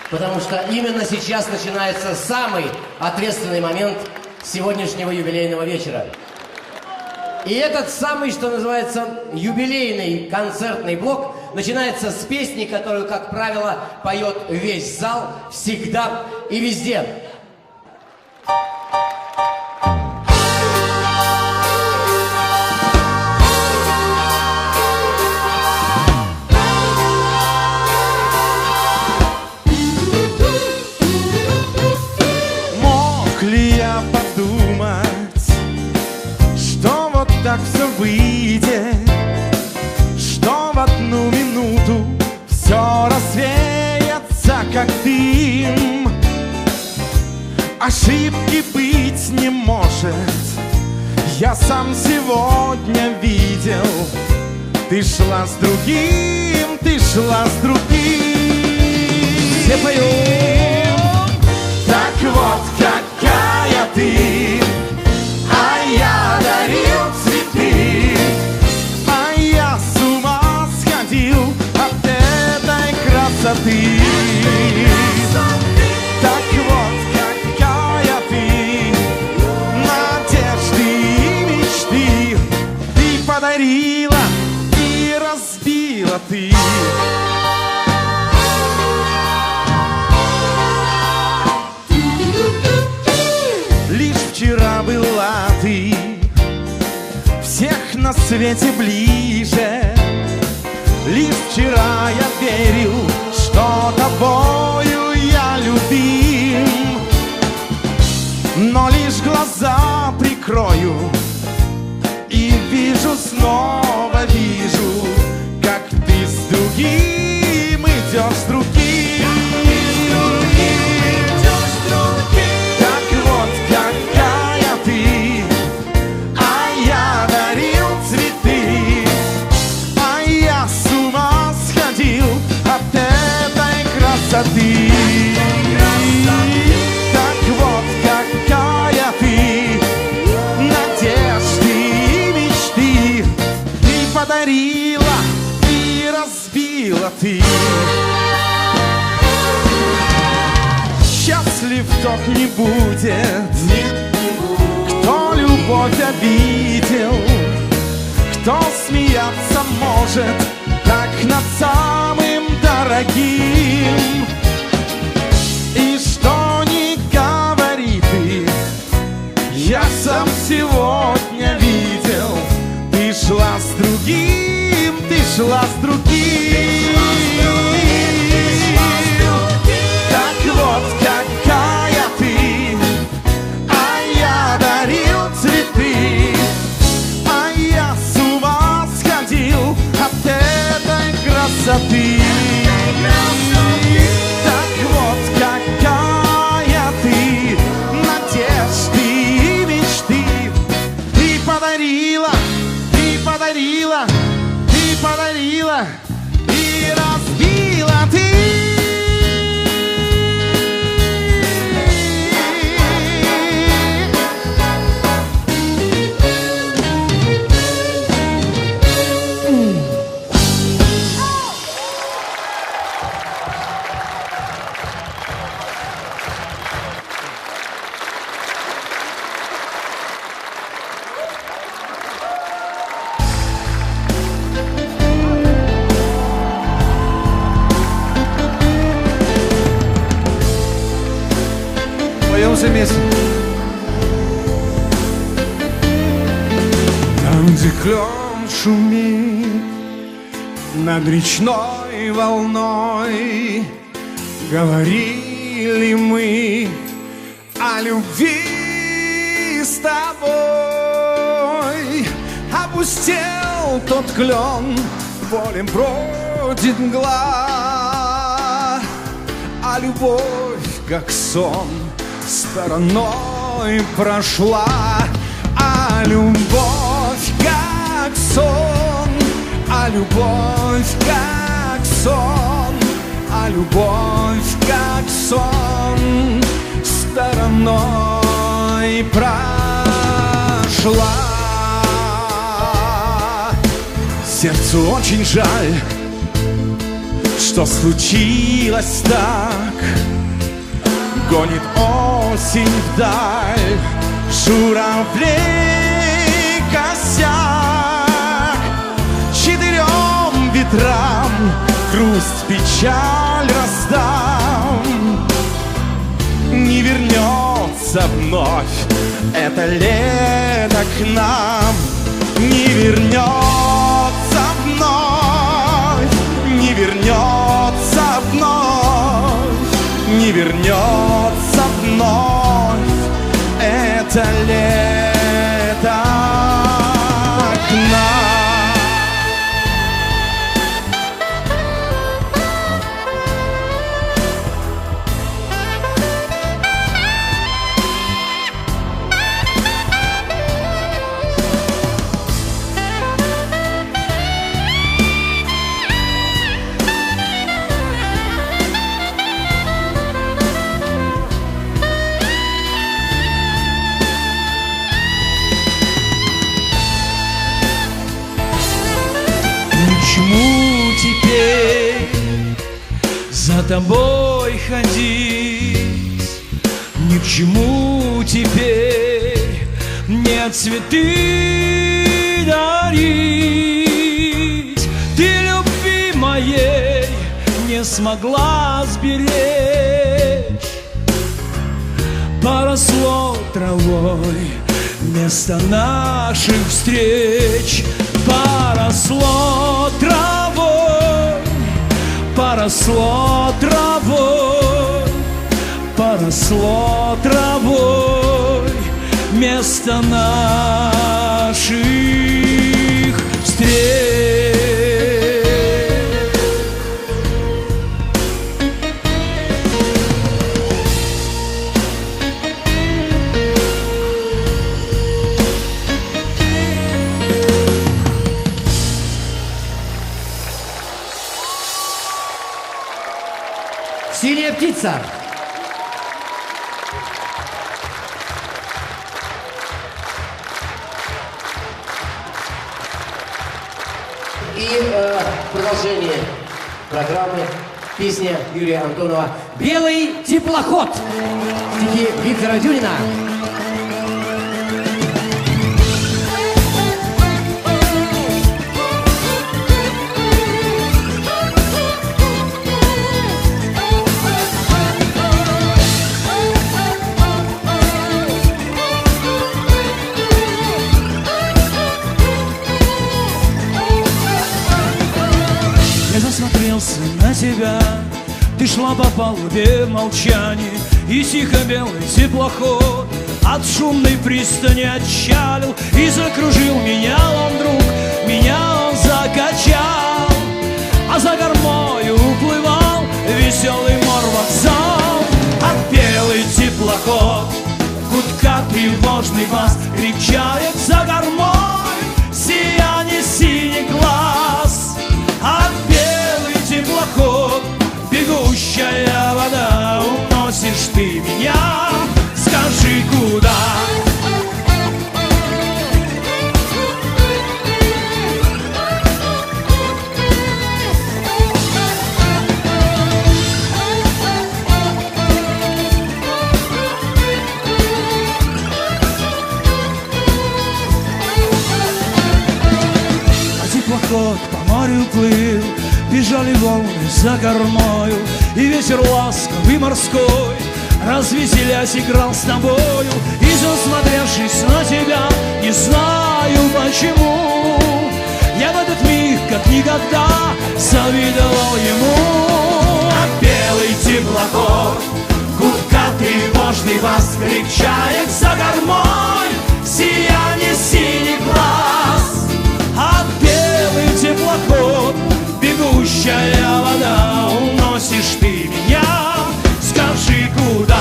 потому что именно сейчас начинается самый ответственный момент сегодняшнего юбилейного вечера. И этот самый, что называется, юбилейный концертный блок начинается с песни, которую, как правило, поет весь зал всегда и везде.
Так все выйдет, что в одну минуту все развеется, как дым. Ошибки быть не может. Я сам сегодня видел. Ты шла с другим, ты шла с другим. Все поют. Так вот какая ты, а я дарил цветы, а я с ума сходил от этой красоты. Так вот какая ты, надежды и мечты ты подарила и разбила ты. Лишь вчера была ты всех на свете ближе. Лишь вчера я верил, что тобою я любим. Но лишь глаза прикрою и вижу, снова вижу, как ты с другим идешь, с другим. Так вот какая ты, а я дарил цветы, а я с ума сходил от этой красоты. Так вот какая ты, надежды и мечты ты подарила и разбила ты. Счастлив тот не будет, кто любовь любовь обидел, кто смеяться может так над самым дорогим. И что ни говори ты, я сам сегодня видел, ты шла с другим, ты шла с другим. Так вот какая ты, а я дарил цветы, а я с ума сходил от этой красоты. Так вот какая ты, надежды и мечты. Ты подарила, ты подарила, ты подарила и разбила ты. Поем все вместе. Там, где клен шумит над речной волной, говорили мы о любви с тобой. Опустел тот клен, полем бродит мгла, а любовь, как сон, стороной прошла. А любовь, как сон, а любовь, как сон, а любовь, как сон, стороной прошла. Сердцу очень жаль, что случилось так. Гонит осень вдаль журавлей косяк. Четырем ветрам грусть, печаль раздам. Не вернется вновь это лето к нам. Не вернется вновь, не вернется вновь, не вернется вновь это лето к нам.
Почему теперь за тобой ходить? Ни к чему теперь мне цветы дарить? Ты любви моей не смогла сберечь. Поросло травой место наших встреч. Поросло травой, поросло травой, поросло травой место наших встреч.
Синяя птица. И продолжение программы песня Юрия Антонова «Белый теплоход». Стихи Виктора Дюнина.
наткнулся на тебя. Ты шла по палубе в молчании, и тихо белый теплоход от шумной пристани отчалил, и закружил меня он, друг, меня он закачал. А за кормою уплывал веселый морвокзал. А белый теплоход, гудка тревожный бас, кричает за кормой сияние синих глаз. А белый теплоход, бегущая вода, уносишь ты меня, скажи, куда? Теплоход по морю плыл, бежали волны за кормою, и ветер ласковый морской, развеселясь, играл с тобою. И засмотревшись на тебя, не знаю почему, я в этот миг, как никогда, завидовал ему. А белый теплоход, гудка тревожный вас, кричает за кормой сияние синих глаз. А белый теплоход, бегущая вода, уносишь ты меня, скажи, куда?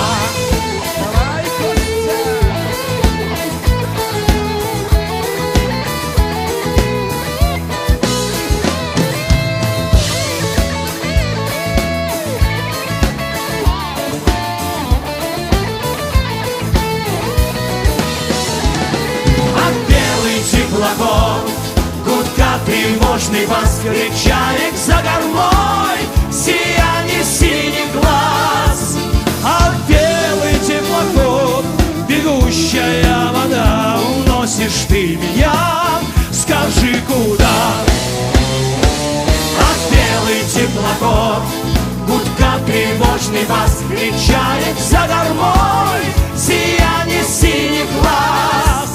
А белый теплоход, гудка тревожный вас, кричает за кормой сияние синих глаз. А белый теплоход, бегущая вода, уносишь ты меня, скажи, куда? А белый теплоход, гудка тревожный вас, кричает за кормой сияние синих глаз.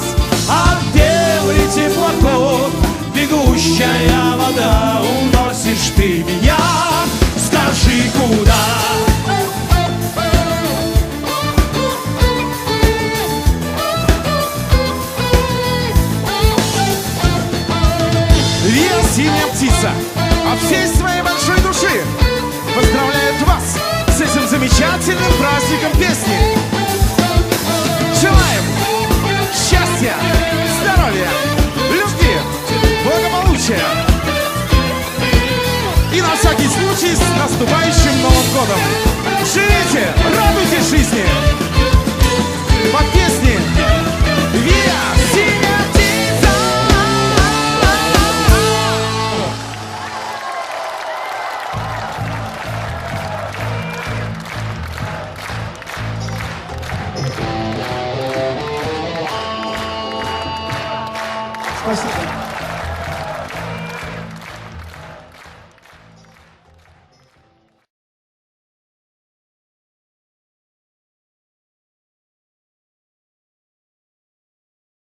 А белый теплоход, бегущая вода, уносишь ты меня, скажи, куда?
Я синяя птица, от всей своей большой души поздравляет вас с этим замечательным праздником песни.